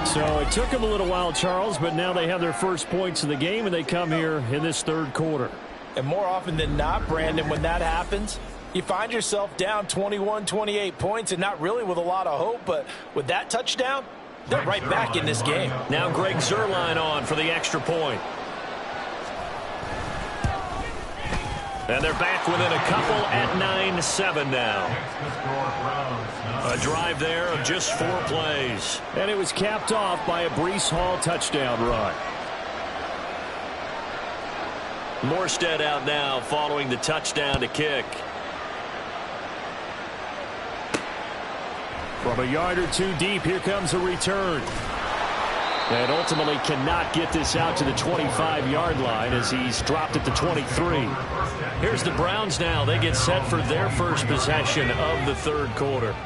So it took them a little while, Charles, but now they have their first points of the game, and they come here in this third quarter. And more often than not, Brandon, when that happens, you find yourself down 21, 28 points, and not really with a lot of hope, but with that touchdown, they're right back in this game. Now Greg Zuerlein on for the extra point. And they're back within a couple at 9-7 now. A drive there of just 4 plays. And it was capped off by a Breece Hall touchdown run. Morstead out now following the touchdown to kick. From a yard or two deep, here comes a return. And ultimately cannot get this out to the 25-yard line as he's dropped at the 23. Here's the Browns now. They get set for their first possession of the third quarter.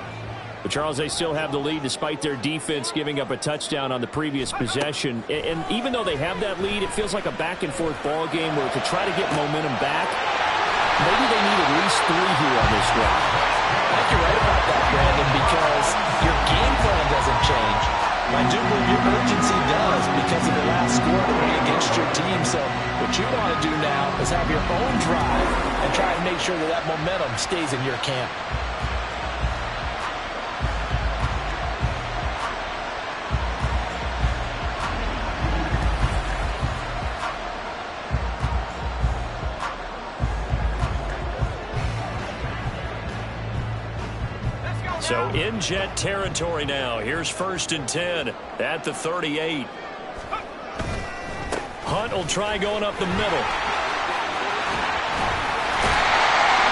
But, Charles, they still have the lead despite their defense giving up a touchdown on the previous possession. And even though they have that lead, it feels like a back-and-forth ball game where to try to get momentum back, maybe they need at least 3 here on this drive. I think you're right about that, Brandon, because your game plan doesn't change. I do believe your urgency does because of the last score that went against your team. So what you want to do now is have your own drive and try to make sure that that momentum stays in your camp. So in Jet territory now. Here's 1st and 10 at the 38. Hunt will try going up the middle.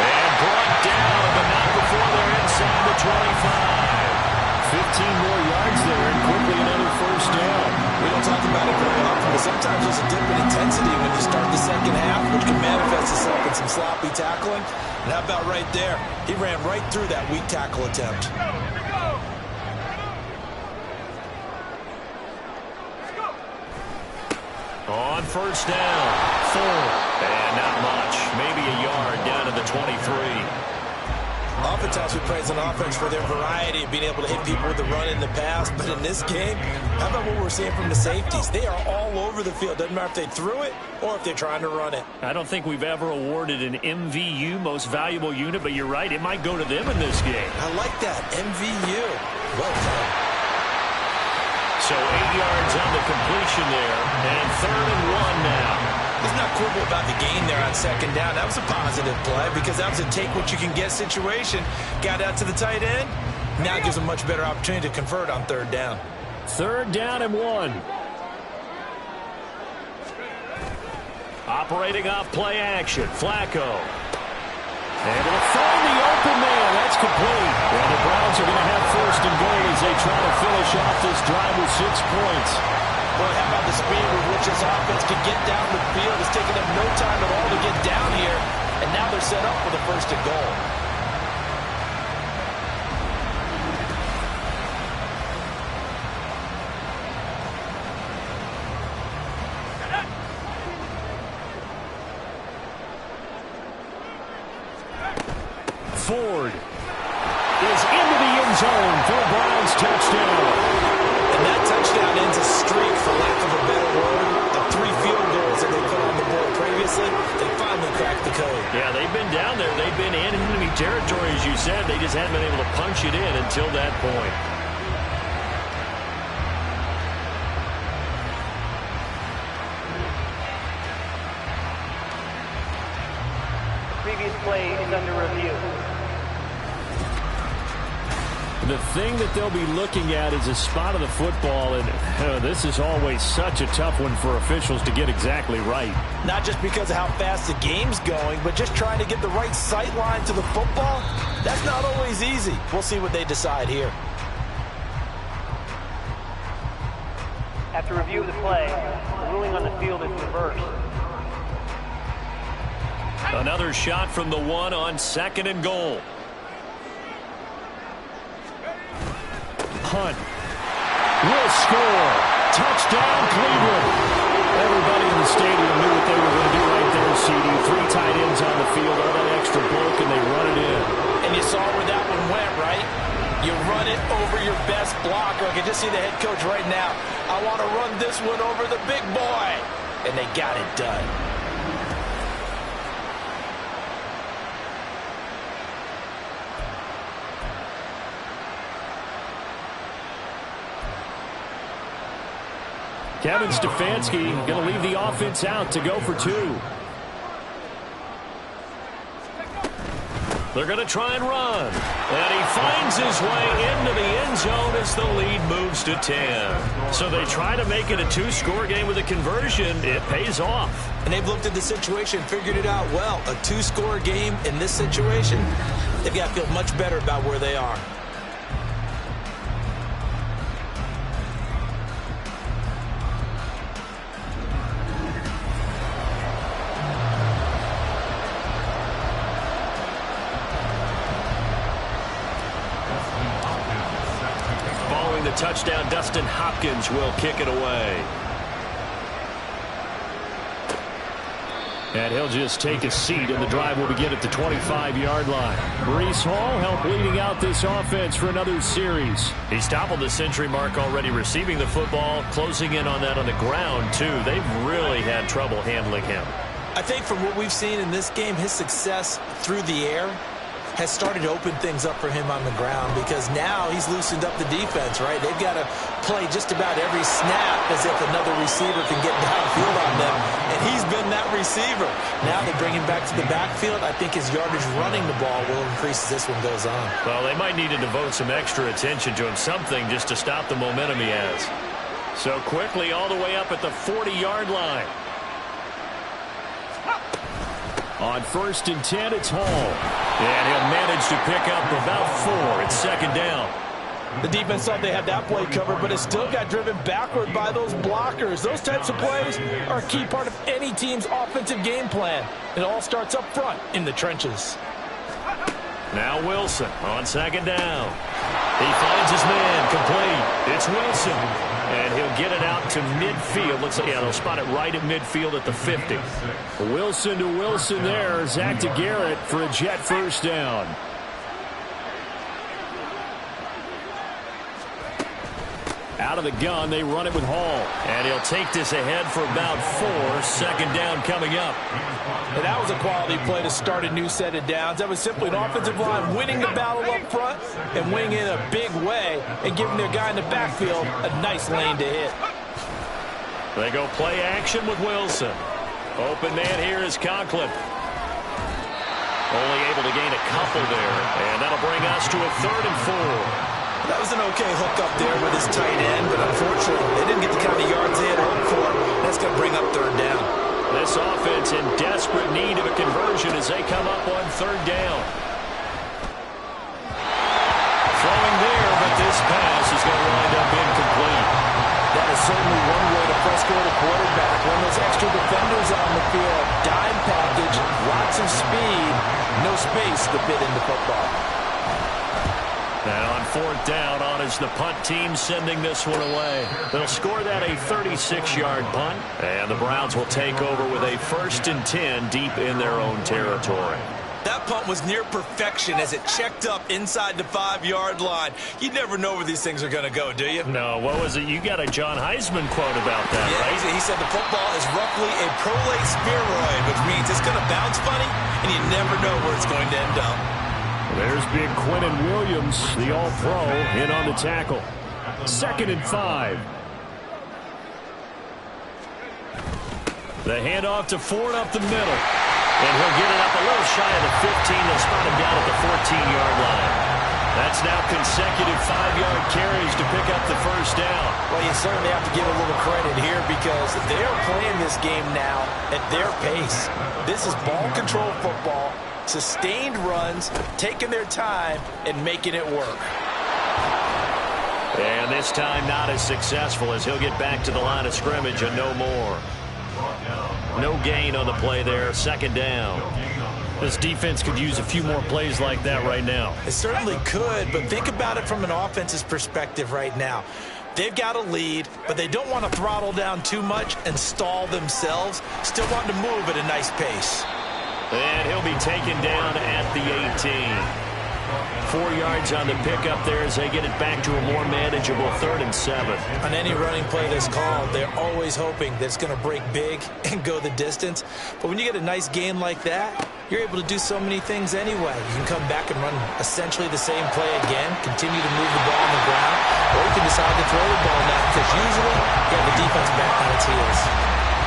And brought down, but not before they're inside the 25. 15 more yards there and quickly another 1st down. We don't talk about it very often, but sometimes there's a dip in intensity when you start the second half, which can manifest itself in some sloppy tackling. And how about right there? He ran right through that weak tackle attempt. On 1st down, 4. And not much. Maybe a yard down to the 23. Oftentimes we praise an offense for their variety of being able to hit people with the run in the pass. But in this game, how about what we're seeing from the safeties? They are all over the field. Doesn't matter if they threw it or if they're trying to run it. I don't think we've ever awarded an MVU, most valuable unit, but you're right. It might go to them in this game. I like that. MVU. Well done. So 8 yards on the completion there, and 3rd and 1 now. Let's not quibble about the gain there on 2nd down. That was a positive play because that was a take-what-you-can-get situation. Got out to the tight end. Now gives a much better opportunity to convert on 3rd down. 3rd down and 1. Operating off play action. Flacco. Able to find the open man. That's complete. And the Browns are going to have 1st and goal as they try to finish off this drive with 6 points. Boy, how about the speed with which this offense can get down the field? It's taken them no time at all to get down here. And now they're set up for the 1st and goal. Ford is into the end zone for a Browns touchdown. And that touchdown ends a streak, for lack of a better word. The 3 field goals that they put on the board previously, they finally cracked the code. Yeah, they've been down there. They've been in enemy territory, as you said. They just haven't been able to punch it in until that point. Previous play is under review. The thing that they'll be looking at is a spot of the football, and this is always such a tough one for officials to get exactly right. Not just because of how fast the game's going, but just trying to get the right sight line to the football. That's not always easy. We'll see what they decide here. After review of the play, the ruling on the field is reversed. Another shot from the 1 on 2nd and goal. Hunt will score. Touchdown, Cleveland. Everybody in the stadium knew what they were going to do right there, CD. 3 tight ends on the field, all that extra bulk, and they run it in. And you saw where that one went, right? You run it over your best blocker. I can just see the head coach right now. I want to run this one over the big boy. And they got it done. Kevin Stefanski going to leave the offense out to go for 2. They're going to try and run. And he finds his way into the end zone as the lead moves to 10. So they try to make it a 2-score game with a conversion. It pays off. And they've looked at the situation, figured it out well. A 2-score game in this situation, they've got to feel much better about where they are. Touchdown, Dustin Hopkins will kick it away. And he'll just take a seat, and the drive will begin at the 25-yard line. Breece Hall helped leading out this offense for another series. He's toppled the century mark already receiving the football, closing in on that on the ground, too. They've really had trouble handling him. I think from what we've seen in this game, his success through the air has started to open things up for him on the ground, because now he's loosened up the defense, right? They've got to play just about every snap as if another receiver can get downfield on them, and he's been that receiver. Now they bring him back to the backfield. I think his yardage running the ball will increase as this one goes on. Well, they might need to devote some extra attention to him, something just to stop the momentum he has. So quickly all the way up at the 40-yard line. On 1st and 10, it's Hall. And he'll manage to pick up about 4. It's 2nd down. The defense thought they had that play covered, but it still got driven backward by those blockers. Those types of plays are a key part of any team's offensive game plan. It all starts up front in the trenches. Now Wilson on 2nd down. He finds his man complete. It's Wilson. And he'll get it out to midfield. Looks like, yeah, they'll spot it right at midfield at the 50. Wilson to Wilson there. Zach to Garrett for a Jet first down. Out of the gun, they run it with Hall. And he'll take this ahead for about 4. 2nd down coming up. And that was a quality play to start a new set of downs. That was simply an offensive line winning the battle up front and winning in a big way and giving their guy in the backfield a nice lane to hit. They go play action with Wilson. Open man here is Conklin. Only able to gain a couple there. And that'll bring us to a 3rd and 4. That was an okay hook up there with his tight end, but unfortunately, they didn't get the kind of yards they had hoped for. That's going to bring up 3rd down. This offense in desperate need of a conversion as they come up on 3rd down. Throwing there, but this pass is going to wind up incomplete. That is certainly one way to frustrate a quarterback. When those extra defenders on the field, dime package, lots of speed, no space to fit into football. Now on 4th down, on is the punt team sending this one away. They'll score that a 36-yard punt, and the Browns will take over with a 1st and 10 deep in their own territory. That punt was near perfection as it checked up inside the 5-yard line. You never know where these things are going to go, do you? No, what was it? You got a John Heisman quote about that, yeah, right? He said the football is roughly a prolate spheroid, which means it's going to bounce funny, and you never know where it's going to end up. There's big Quinnen Williams, the all-pro, in on the tackle. 2nd and 5. The handoff to Ford up the middle. And he'll get it up a little shy of the 15. They'll spot him down at the 14-yard line. That's now consecutive 5-yard carries to pick up the 1st down. Well, you certainly have to give a little credit here because they are playing this game now at their pace. This is ball control football. Sustained runs, taking their time, and making it work. And this time not as successful as he'll get back to the line of scrimmage and no more. No gain on the play there, 2nd down. This defense could use a few more plays like that right now. It certainly could, but think about it from an offense's perspective right now. They've got a lead, but they don't want to throttle down too much and stall themselves. Still want to move at a nice pace. And he'll be taken down at the 18. 4 yards on the pickup there as they get it back to a more manageable 3rd and 7. On any running play that's called, they're always hoping that it's going to break big and go the distance. But when you get a nice gain like that, you're able to do so many things anyway. You can come back and run essentially the same play again, continue to move the ball on the ground, or you can decide to throw the ball now because usually you have the defense back on its heels.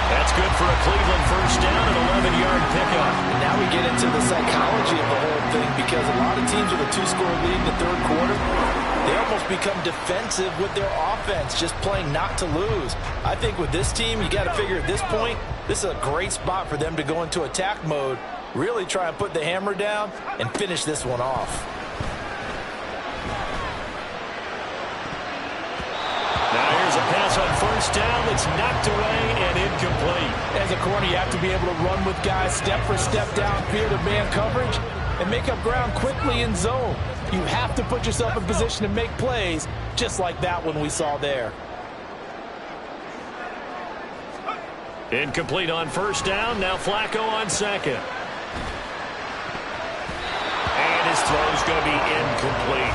That's good for a Cleveland 1st down and 11-yard pickup. And now we get into the psychology of the whole thing because a lot of teams with a 2-score lead in the 3rd quarter, they almost become defensive with their offense, just playing not to lose. I think with this team, you got to figure at this point, this is a great spot for them to go into attack mode, really try and put the hammer down and finish this one off. Now here's a pass on 1st down that's knocked away and incomplete. As a corner, you have to be able to run with guys step for step downfield of man coverage and make up ground quickly in zone. You have to put yourself in position to make plays just like that one we saw there. Incomplete on first down. Now Flacco on second. And his throw's going to be incomplete.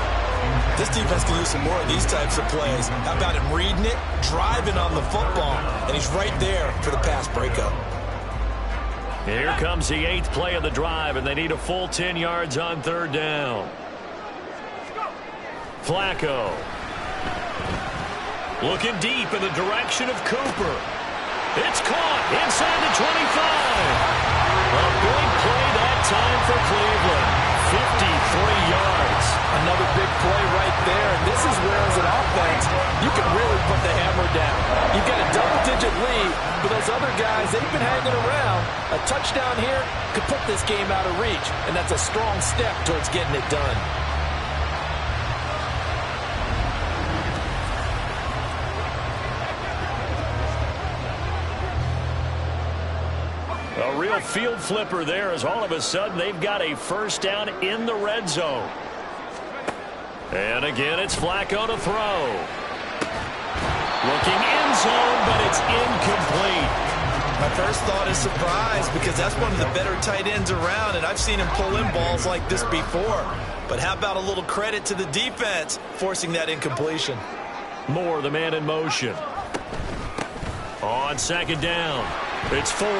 This defense can use some more of these types of plays. How about him reading it, driving on the football, and he's right there for the pass breakup. Here comes the 8th play of the drive, and they need a full 10 yards on third down. Flacco. Looking deep in the direction of Cooper. It's caught inside the 25. A big play that time for Cleveland. 53 yards. Another big play right there. And this is where, as an offense, you can really put the hammer down. You've got a double-digit lead, but those other guys, they've been hanging around. A touchdown here could put this game out of reach, and that's a strong step towards getting it done. A real field flipper there as all of a sudden they've got a first down in the red zone. And again, it's Flacco to throw. Looking end zone, but it's incomplete. My first thought is surprise, because that's one of the better tight ends around, and I've seen him pull in balls like this before. But how about a little credit to the defense forcing that incompletion? Moore, the man in motion. On second down, it's Ford.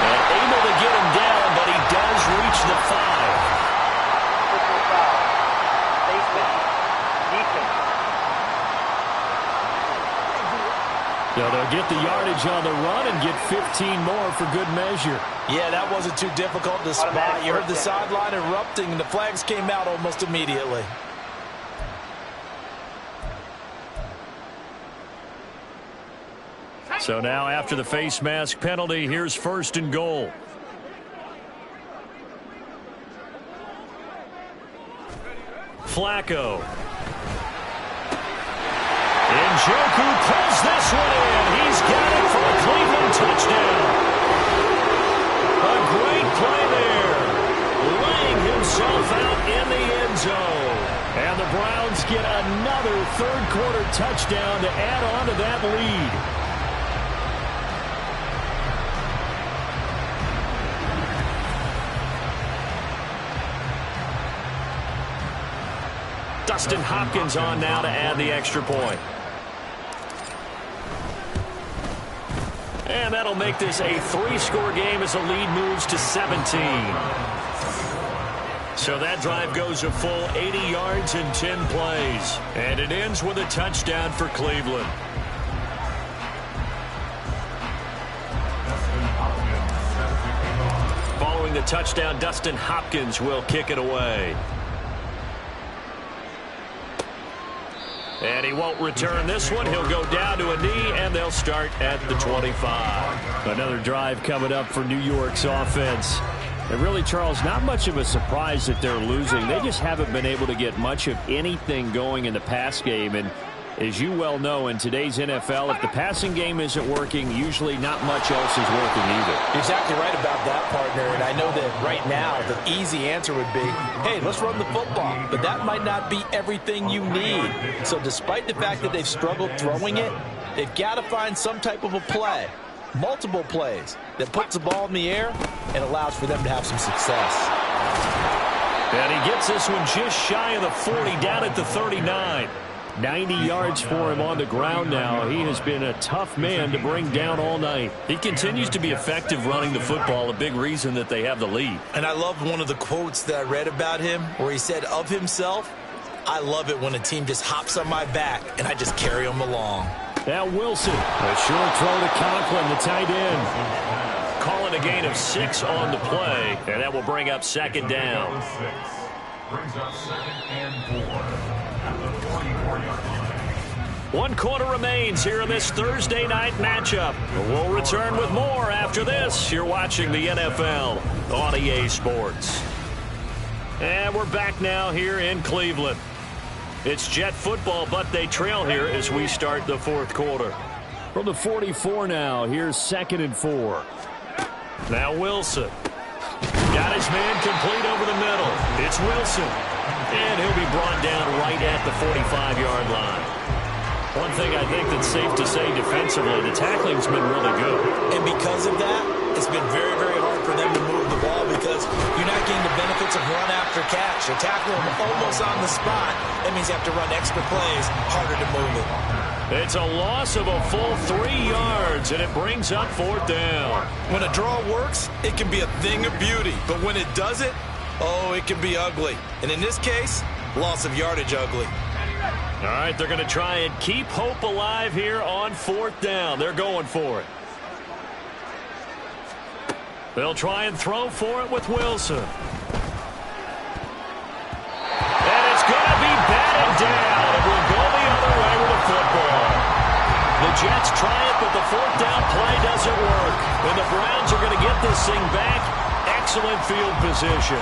And able to get him down, but he does reach the 5. So they'll get the yardage on the run and get 15 more for good measure. Yeah, that wasn't too difficult to spot. You heard the sideline erupting, and the flags came out almost immediately. So now after the face mask penalty, here's first and goal. Flacco. Njoku pulls this one in. He's got it for a Cleveland touchdown. A great play there. Laying himself out in the end zone. And the Browns get another third-quarter touchdown to add on to that lead. Dustin Hopkins on now to add the extra point. And that'll make this a 3-score game as the lead moves to 17. So that drive goes a full 80 yards in 10 plays. And it ends with a touchdown for Cleveland. Following the touchdown, Dustin Hopkins will kick it away. And he won't return this one. He'll go down to a knee, and they'll start at the 25. Another drive coming up for New York's offense. And really, Charles, not much of a surprise that they're losing. They just haven't been able to get much of anything going in the pass game. And as you well know, in today's NFL, if the passing game isn't working, usually not much else is working either. You're exactly right about that, partner. And I know that right now the easy answer would be, hey, let's run the football. But that might not be everything you need. So despite the fact that they've struggled throwing it, they've got to find some type of a play, multiple plays, that puts the ball in the air and allows for them to have some success. And he gets this one just shy of the 40, down at the 39. 90 yards for him on the ground now. He has been a tough man to bring down all night. He continues to be effective running the football, a big reason that they have the lead. And I loved one of the quotes that I read about him where he said of himself, I love it when a team just hops on my back and I just carry them along. Now Wilson, a short throw to Conklin, the tight end. Calling a gain of 6 on the play, and that will bring up second down. Brings up 2nd and 4 at the 44-yard line. 1 quarter remains here in this Thursday night matchup. We'll return with more after this. You're watching the NFL on EA Sports. And we're back now here in Cleveland. It's Jet football, but they trail here as we start the 4th quarter. From the 44 now, here's 2nd and 4. Now Wilson. Got his man complete over the middle. It's Wilson. And he'll be brought down right at the 45-yard line. One thing I think that's safe to say defensively, the tackling's been really good. And because of that, it's been very, very hard for them to move the ball because you're not getting the benefits of run after catch. You're tackling them almost on the spot. That means you have to run extra plays, harder to move it. It's a loss of a full 3 yards, and it brings up 4th down. When a draw works, it can be a thing of beauty. But when it doesn't, oh, it can be ugly. And in this case, loss of yardage ugly. All right, they're going to try and keep hope alive here on 4th down. They're going for it. They'll try and throw for it with Wilson. And it's going to be batted down. It will go the other way with the football. The Jets try it, but the 4th down play doesn't work. And the Browns are going to get this thing back. Excellent field position.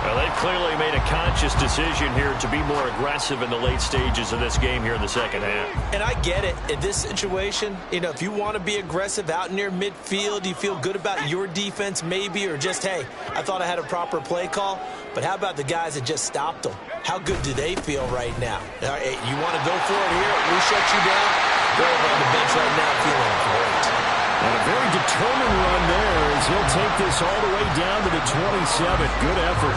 Well, they've clearly made a conscious decision here to be more aggressive in the late stages of this game here in the second half. And I get it. In this situation, if you want to be aggressive out near midfield, you feel good about your defense maybe, or just, hey, I thought I had a proper play call. But how about the guys that just stopped them? How good do they feel right now? All right, you want to go for it here? We shut you down. They're over on the bench right now feeling great. And a very determined run there as he'll take this all the way down to the 27. Good effort.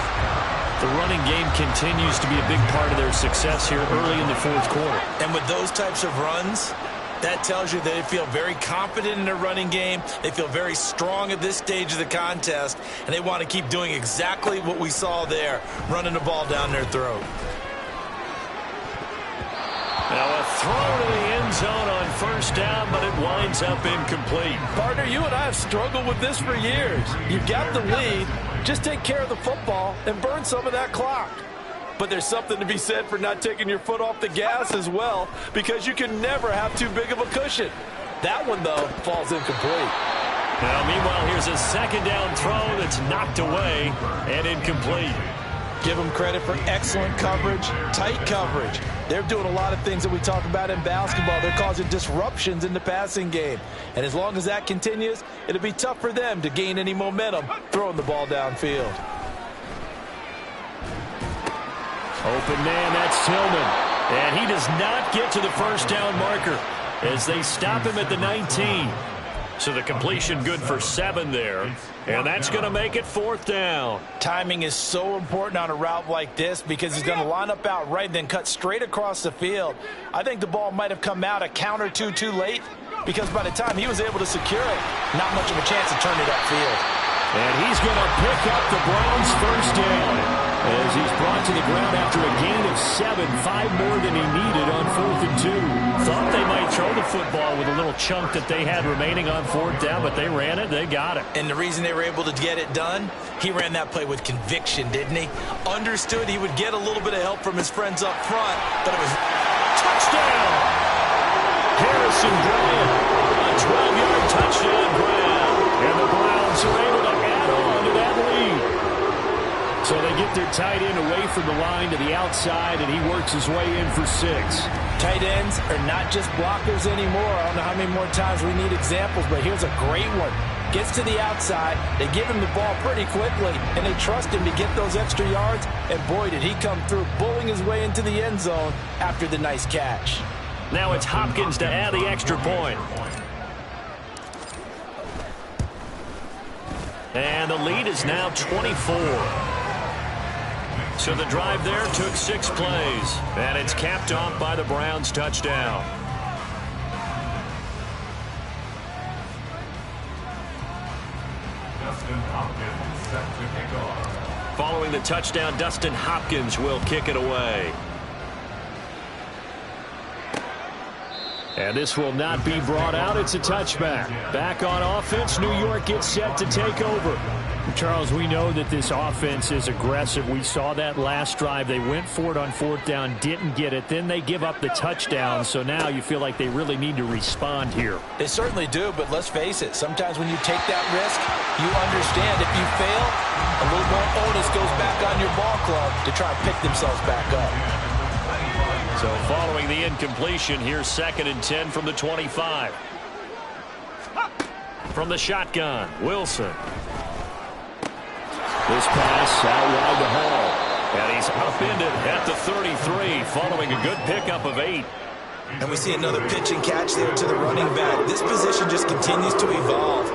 The running game continues to be a big part of their success here early in the 4th quarter. And with those types of runs, that tells you they feel very confident in their running game. They feel very strong at this stage of the contest, and they want to keep doing exactly what we saw there, running the ball down their throat. Now a throw to the end zone on 1st down, but it winds up incomplete. Partner, you and I have struggled with this for years. You've got the lead. Just take care of the football and burn some of that clock. But there's something to be said for not taking your foot off the gas as well, because you can never have too big of a cushion. That one, though, falls incomplete. Now, meanwhile, here's a 2nd down throw that's knocked away and incomplete. Give them credit for excellent coverage, tight coverage. They're doing a lot of things that we talk about in basketball. They're causing disruptions in the passing game. And as long as that continues, it'll be tough for them to gain any momentum throwing the ball downfield. Open man, that's Tillman. And he does not get to the 1st down marker as they stop him at the 19. So the completion good for 7 there. And that's going to make it 4th down. Timing is so important on a route like this because he's going to line up out right and then cut straight across the field. I think the ball might have come out a count or two too late because by the time he was able to secure it, not much of a chance to turn it upfield. And he's going to pick up the Browns' 1st down as he's brought to the ground after a gain of 7, 5 more than he needed on 4th and 2. Thought they might throw the football with a little chunk that they had remaining on 4th down, but they ran it, they got it. And the reason they were able to get it done, he ran that play with conviction, didn't he? Understood he would get a little bit of help from his friends up front, but it was touchdown! Harrison Bryant, a 12-yard touchdown grab, and the Browns are able to add on to that lead. So they get their tight end away from the line to the outside, and he works his way in for 6. Tight ends are not just blockers anymore. I don't know how many more times we need examples, but here's a great one. Gets to the outside, they give him the ball pretty quickly, and they trust him to get those extra yards, and boy, did he come through, bulling his way into the end zone after the nice catch. Now it's Hopkins to add the extra point. And the lead is now 24. So the drive there took 6 plays, and it's capped off by the Browns' touchdown. Dustin Hopkins set to kick off. Following the touchdown, Dustin Hopkins will kick it away. And this will not be brought out. It's a touchback. Back on offense, New York gets set to take over. Charles, we know that this offense is aggressive. We saw that last drive. They went for it on 4th down, didn't get it. Then they give up the touchdown. So now you feel like they really need to respond here. They certainly do, but let's face it. Sometimes when you take that risk, you understand if you fail, a little more onus goes back on your ball club to try and pick themselves back up. So following the incompletion, here's 2nd and 10 from the 25. From the shotgun, Wilson. This pass out wide to Hall. And he's upended at the 33 following a good pickup of 8. And we see another pitch and catch there to the running back. This position just continues to evolve.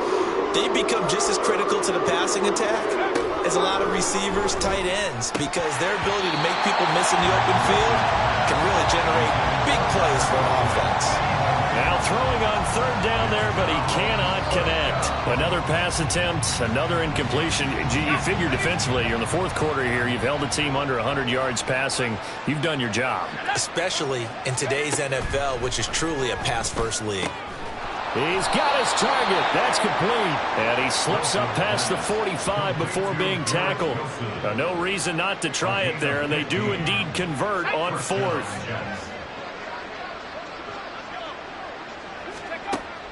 They become just as critical to the passing attack as a lot of receivers, tight ends, because their ability to make people miss in the open field can really generate big plays for an offense. Now throwing on third down there, but he cannot connect. Another pass attempt, another incompletion. You figure defensively, you're in the fourth quarter here. You've held the team under 100 yards passing. You've done your job. Especially in today's NFL, which is truly a pass-first league. He's got his target. That's complete. And he slips up past the 45 before being tackled. No reason not to try it there, and they do indeed convert on fourth.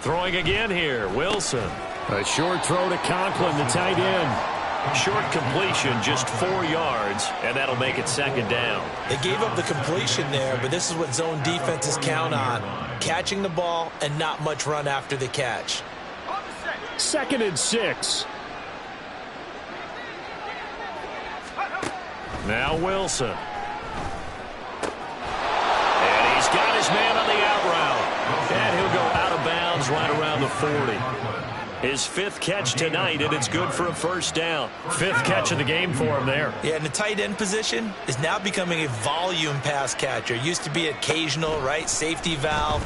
Throwing again here, Wilson. A short throw to Conklin, the tight end. Short completion, just 4 yards, and that'll make it second down. They gave up the completion there, but this is what zone defenses count on. Catching the ball and not much run after the catch. 2nd and 6. Now Wilson. And he's got his man on the out route. And he'll go out of bounds right around the 40. His 5th catch tonight, and it's good for a first down. 5th catch of the game for him there. Yeah, and the tight end position is now becoming a volume pass catcher. Used to be occasional, right? Safety valve.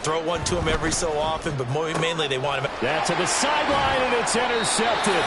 Throw one to him every so often, but mainly they want him. That's to the sideline, and it's intercepted.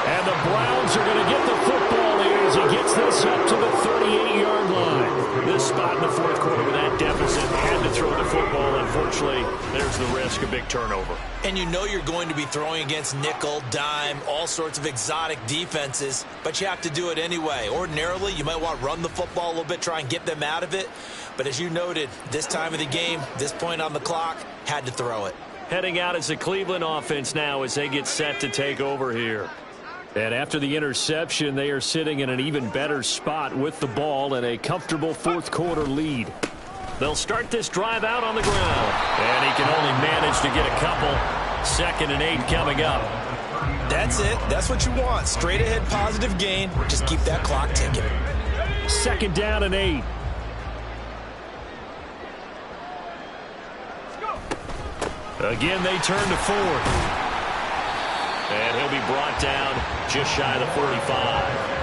And the Browns are going to get the football here as he gets this up to the 38-yard line. This spot in the fourth quarter with that deficit, had to throw the football. Unfortunately, there's the risk of big turnover. And you know you're going to be throwing against nickel, dime, all sorts of exotic defenses, but you have to do it anyway. Ordinarily, you might want to run the football a little bit, try and get them out of it. But as you noted, this time of the game, this point on the clock, had to throw it. Heading out as the Cleveland offense now as they get set to take over here. And after the interception, they are sitting in an even better spot with the ball and a comfortable fourth quarter lead. They'll start this drive out on the ground. And he can only manage to get a couple. 2nd and 8 coming up. That's it. That's what you want. Straight ahead positive gain. Just keep that clock ticking. 2nd down and 8. Again, they turn to fourth. And he'll be brought down just shy of the 45.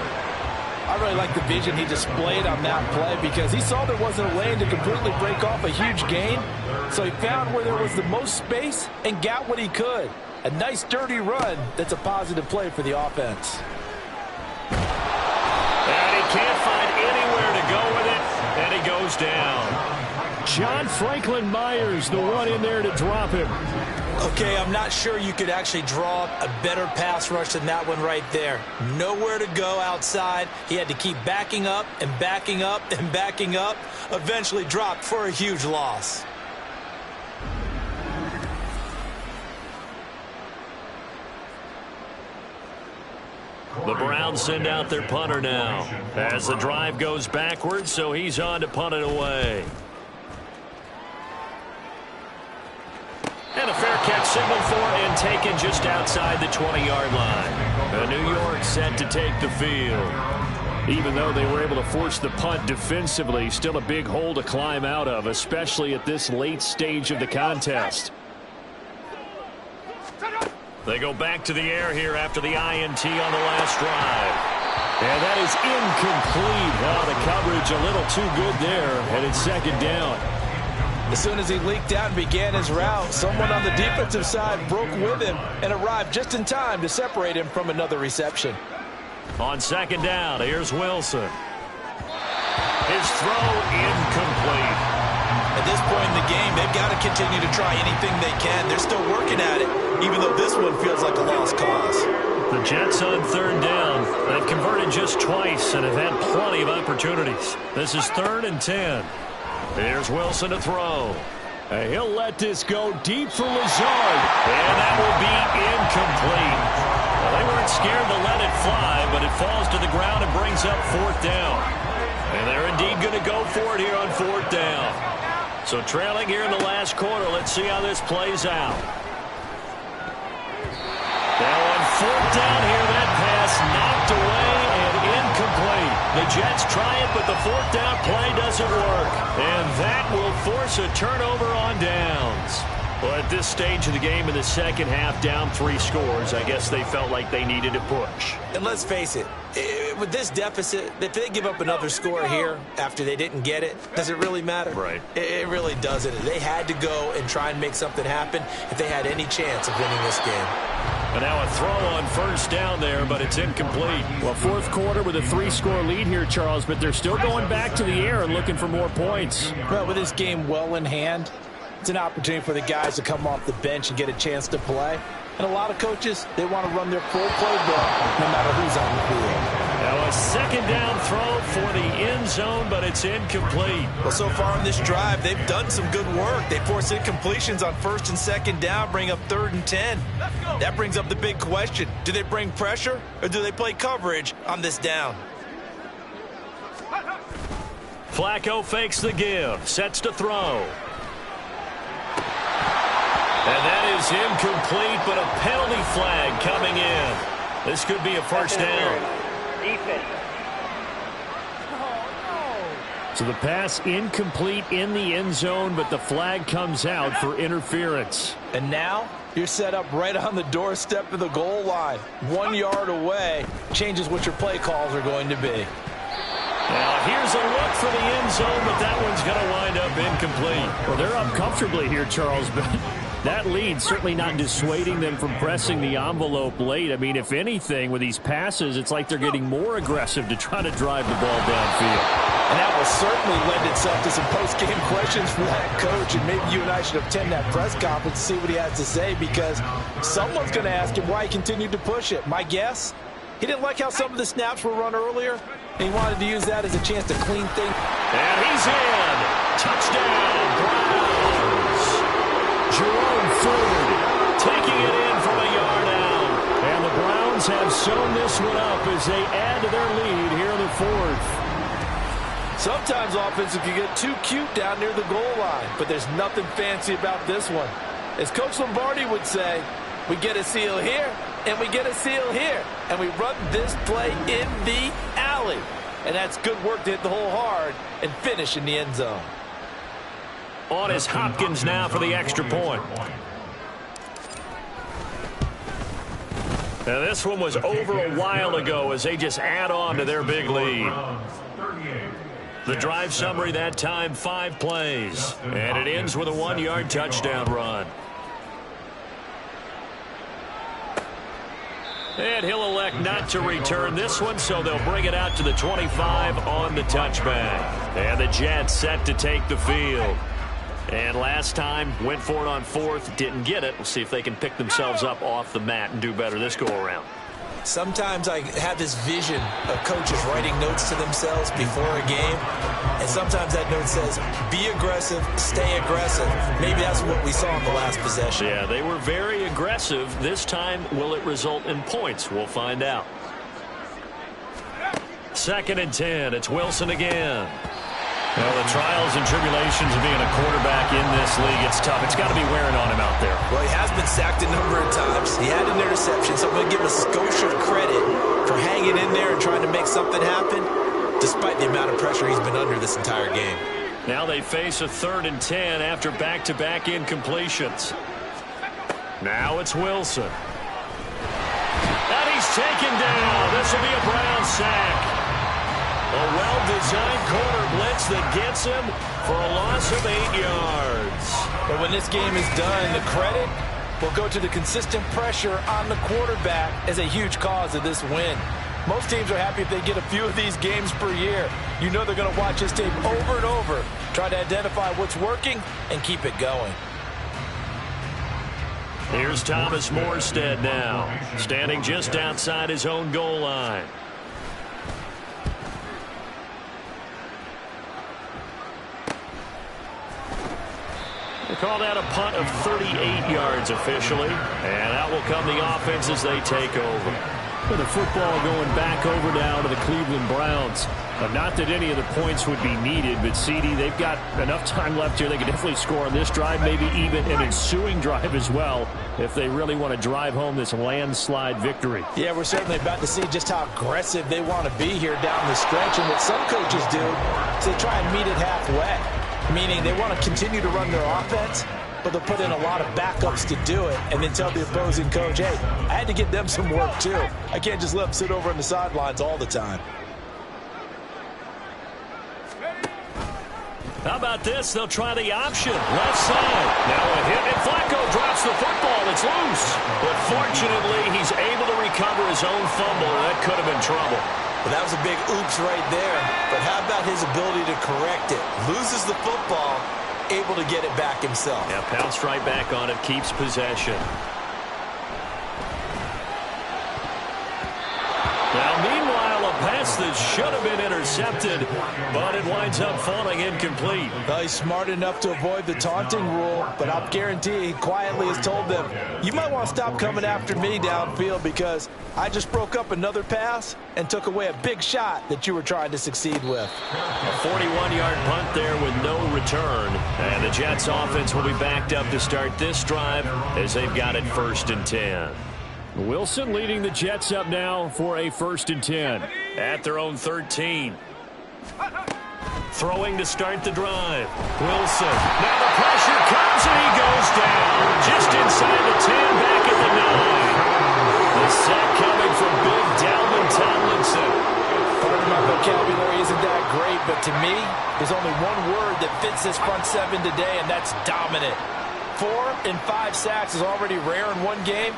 I really like the vision he displayed on that play because he saw there wasn't a lane to completely break off a huge gain. So he found where there was the most space and got what he could. A nice, dirty run that's a positive play for the offense. And he can't find anywhere to go with it, and he goes down. John Franklin Myers, the one in there to drop him. Okay, I'm not sure you could actually draw a better pass rush than that one right there. Nowhere to go outside. He had to keep backing up and backing up and backing up. Eventually dropped for a huge loss. The Browns send out their punter now as the drive goes backwards, so he's on to punt it away. And a fair catch signaled for and taken just outside the 20-yard line. New York set to take the field. Even though they were able to force the punt defensively, still a big hole to climb out of, especially at this late stage of the contest. They go back to the air here after the INT on the last drive. And that is incomplete. Oh, the coverage a little too good there, and it's 2nd down. As soon as he leaked out and began his route, someone on the defensive side broke with him and arrived just in time to separate him from another reception. On 2nd down, here's Wilson. His throw incomplete. At this point in the game, they've got to continue to try anything they can. They're still working at it, even though this one feels like a lost cause. The Jets on 3rd down. They've converted just twice and have had plenty of opportunities. This is 3rd and 10. Here's Wilson to throw. He'll let this go deep for Lazard. And that will be incomplete. Well, they weren't scared to let it fly, but it falls to the ground and brings up 4th down. And they're indeed going to go for it here on 4th down. So trailing here in the last quarter, let's see how this plays out. Now on 4th down here, that pass knocked away and incomplete. The Jets try it, but the fourth down play doesn't work. And that will force a turnover on downs. Well, at this stage of the game in the second half, down 3 scores, I guess they felt like they needed to push. And let's face it, with this deficit, if they give up another score here after they didn't get it, does it really matter? Right. It really doesn't. They had to go and try and make something happen if they had any chance of winning this game. And now a throw on first down there, but it's incomplete. Well, fourth quarter with a 3-score lead here, Charles, but they're still going back to the air and looking for more points. Well, with this game well in hand, it's an opportunity for the guys to come off the bench and get a chance to play. And a lot of coaches, they want to run their full playbook no matter who's on the field. Now a second down throw for the end zone, but it's incomplete. Well, so far on this drive, they've done some good work. They force incompletions on first and second down, bring up 3rd and 10. That brings up the big question. Do they bring pressure or do they play coverage on this down? Flacco fakes the give, sets to throw. And that is incomplete, but a penalty flag coming in. This could be a first down. Defense. So the pass incomplete in the end zone, but the flag comes out for interference. And now you're set up right on the doorstep of the goal line. 1 yard away changes what your play calls are going to be. Now here's a look for the end zone, but that one's going to wind up incomplete. Well, they're up comfortably here, Charles, but that lead certainly not dissuading them from pressing the envelope late. I mean, if anything, with these passes, it's like they're getting more aggressive to try to drive the ball downfield. And that will certainly lend itself to some post-game questions from that coach, and maybe you and I should attend that press conference to see what he has to say, because someone's going to ask him why he continued to push it. My guess, he didn't like how some of the snaps were run earlier, and he wanted to use that as a chance to clean things. And he's in. Touchdown, Browns. Jerome Ford taking it in from a yard out. And the Browns have sewn this one up as they add to their lead here in the fourth. Sometimes offense, if you get too cute down near the goal line, but there's nothing fancy about this one. As Coach Lombardi would say, we get a seal here, and we get a seal here, and we run this play in the alley. And that's good work to hit the hole hard and finish in the end zone. On is Hopkins now for the extra point. Now this one was over a while ago as they just add on to their big lead. The drive summary that time, 5 plays. And it ends with a 1-yard touchdown run. And he'll elect not to return this one, so they'll bring it out to the 25 on the touchback. And the Jets set to take the field. And last time, went for it on 4th, didn't get it. We'll see if they can pick themselves up off the mat and do better this go-around. Sometimes I have this vision of coaches writing notes to themselves before a game, and sometimes that note says, be aggressive, stay aggressive. Maybe that's what we saw in the last possession. Yeah, they were very aggressive. This time, will it result in points? We'll find out. 2nd and 10. It's Wilson again. Well, the trials and tribulations of being a quarterback in this league, it's tough. It's got to be wearing on him out there. Well, he has been sacked a number of times. He had an interception, so I'm going to give a skosh of credit for hanging in there and trying to make something happen, despite the amount of pressure he's been under this entire game. Now they face a 3rd and 10 after back-to-back incompletions. Now it's Wilson. And he's taken down. This will be a Brown sack. A well-designed corner blitz that gets him for a loss of 8 yards. But when this game is done, the credit will go to the consistent pressure on the quarterback as a huge cause of this win. Most teams are happy if they get a few of these games per year. You know they're going to watch this tape over and over, try to identify what's working, and keep it going. Here's Thomas Morstead now, standing just outside his own goal line. They call that a punt of 38 yards officially. And out will come the offense as they take over. With the football going back over now to the Cleveland Browns. Not that any of the points would be needed, but CD, they've got enough time left here. They can definitely score on this drive, maybe even an ensuing drive as well, if they really want to drive home this landslide victory. Yeah, we're certainly about to see just how aggressive they want to be here down the stretch. And what some coaches do is they try and meet it halfway, meaning they want to continue to run their offense, but they'll put in a lot of backups to do it and then tell the opposing coach, hey, I had to get them some work too. I can't just let them sit over on the sidelines all the time. How about this? They'll try the option. Left side. Now a hit, and Flacco drops the football. It's loose. But fortunately, he's able to recover his own fumble, and that could have been trouble. Well, that was a big oops right there. But how about his ability to correct it? Loses the football, able to get it back himself. Yeah, pounced right back on it, keeps possession. Now, meanwhile, a pass that should have been intercepted, but it winds up falling incomplete. Well, he's smart enough to avoid the taunting rule, but I'll guarantee he quietly has told them, you might want to stop coming after me downfield because I just broke up another pass and took away a big shot that you were trying to succeed with. A 41-yard punt there with no return, and the Jets offense will be backed up to start this drive as they've got it 1st and 10. Wilson leading the Jets up now for a 1st and 10 at their own 13. Throwing to start the drive. Wilson. Now the pressure comes and he goes down. Just inside the 10, back at the 9. The sack coming from big Dalvin Tomlinson. Part of my vocabulary isn't that great, but to me, there's only one word that fits this front seven today, and that's dominant. 4 and 5 sacks is already rare in one game.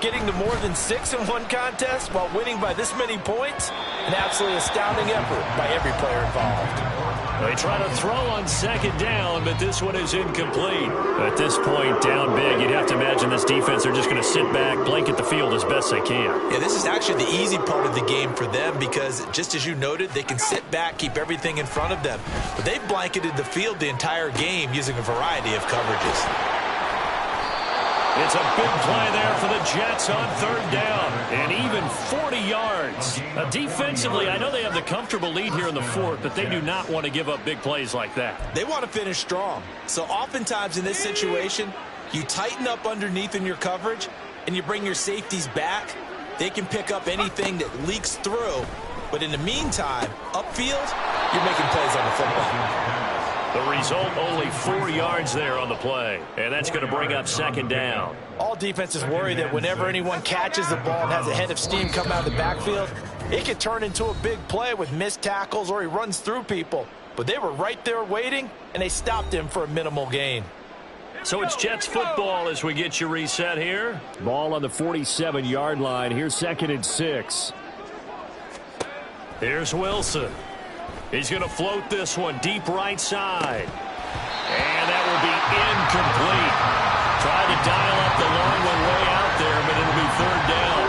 Getting to more than 6 in one contest while winning by this many points, an absolutely astounding effort by every player involved. They try to throw on 2nd down, but this one is incomplete. At this point, down big, you'd have to imagine this defense, they're just going to sit back, blanket the field as best they can. Yeah, this is actually the easy part of the game for them because, just as you noted, they can sit back, keep everything in front of them. But they've blanketed the field the entire game using a variety of coverages. It's a big play there for the Jets on 3rd down, and even 40 yards. Defensively, I know they have the comfortable lead here in the 4th, but they do not want to give up big plays like that. They want to finish strong. So oftentimes in this situation, you tighten up underneath in your coverage, and you bring your safeties back. They can pick up anything that leaks through, but in the meantime, upfield, you're making plays on the football. The result, only 4 yards there on the play, and that's going to bring up 2nd down. All defenses worry that whenever anyone catches the ball and has a head of steam come out of the backfield, it could turn into a big play with missed tackles or he runs through people. But they were right there waiting, and they stopped him for a minimal gain. So it's Jets football as we get you reset here. Ball on the 47-yard line. Here's 2nd and 6. Here's Wilson. He's going to float this one deep right side. And that will be incomplete. Tried to dial up the long one way out there, but it'll be 3rd down.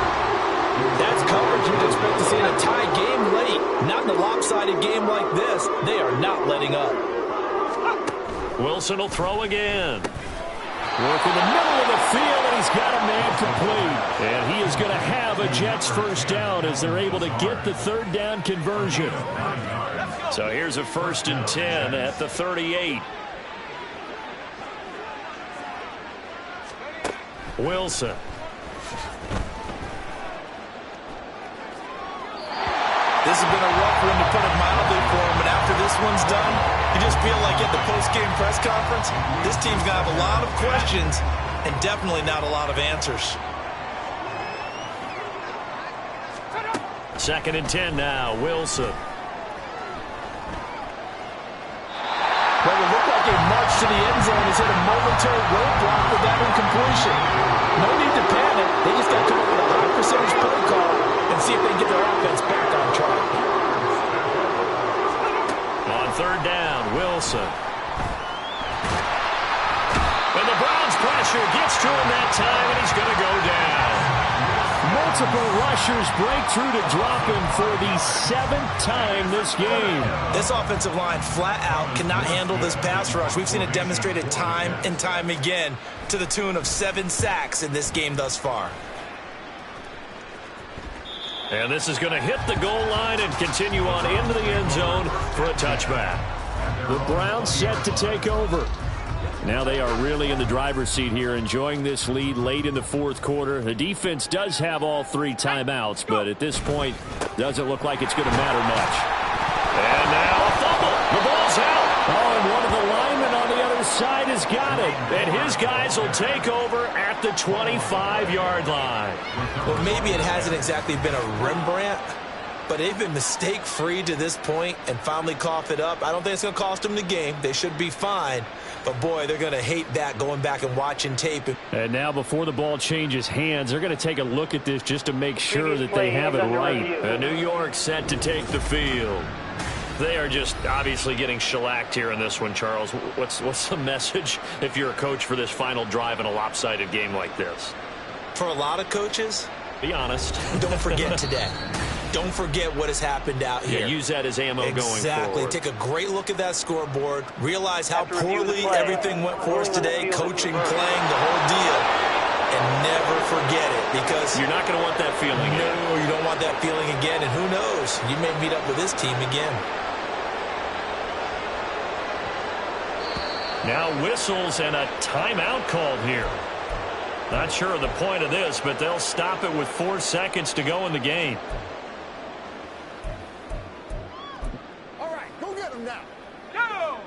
That's coverage you'd expect to see in a tie game late. Not in a lopsided game like this. They are not letting up. Wilson will throw again. Work in the middle of the field, and he's got a man complete. And he is going to have a Jets 1st down as they're able to get the 3rd down conversion. So here's a 1st and 10 at the 38. Wilson. This has been a rough one to put it mildly for him, but after this one's done, you just feel like at the post-game press conference, this team's going to have a lot of questions and definitely not a lot of answers. 2nd and 10 now, Wilson. Well, it looked like a march to the end zone has hit a momentary roadblock with that incompletion. No need to panic. They just got to come up with a high percentage play call and see if they can get their offense back on track. On 3rd down, Wilson. And the Browns pressure gets to him that time, and he's going to go down. Multiple rushers break through to drop him for the 7th time this game. This offensive line flat out cannot handle this pass rush. We've seen it demonstrated time and time again to the tune of 7 sacks in this game thus far. And this is going to hit the goal line and continue on into the end zone for a touchback. The Browns set to take over. Now they are really in the driver's seat here, enjoying this lead late in the fourth quarter. The defense does have all 3 timeouts, but at this point, doesn't look like it's going to matter much. And now a fumble. The ball's out. Oh, and one of the linemen on the other side has got it. And his guys will take over at the 25-yard line. Well, maybe it hasn't exactly been a Rembrandt, but they've been mistake-free to this point and finally cough it up. I don't think it's going to cost them the game. They should be fine. But, boy, they're going to hate that going back and watching tape. And now before the ball changes hands, they're going to take a look at this just to make sure that they have it right. New York set to take the field. They are just obviously getting shellacked here in this one, Charles. What's the message if you're a coach for this final drive in a lopsided game like this? For a lot of coaches, be honest. Don't forget today. Don't forget what has happened out here. Yeah, use that as ammo going forward. Exactly. Take a great look at that scoreboard. Realize how poorly everything went for us today, coaching, playing, the whole deal. And never forget it, because you're not going to want that feeling again. No, you don't want that feeling again. And who knows? You may meet up with this team again. Now whistles and a timeout called here. Not sure of the point of this, but they'll stop it with 4 seconds to go in the game. All right, go get him now. Go!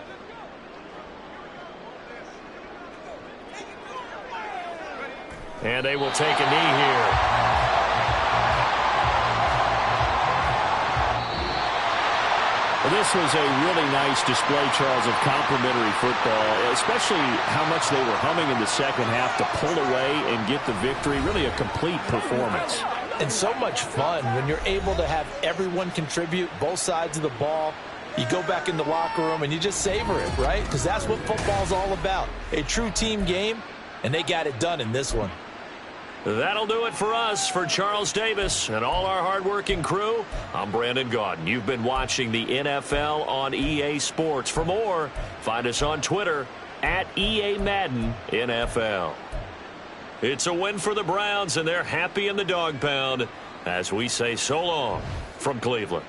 And they will take a knee here. This was a really nice display, Charles, of complimentary football, especially how much they were humming in the second half to pull away and get the victory. Really a complete performance. And so much fun when you're able to have everyone contribute, both sides of the ball. You go back in the locker room and you just savor it, right? Because that's what football's all about. A true team game, and they got it done in this one. That'll do it for us. For Charles Davis and all our hardworking crew, I'm Brandon Gaudin. You've been watching the NFL on EA Sports. For more, find us on Twitter at EA Madden NFL. It's a win for the Browns, and they're happy in the dog pound as we say so long from Cleveland.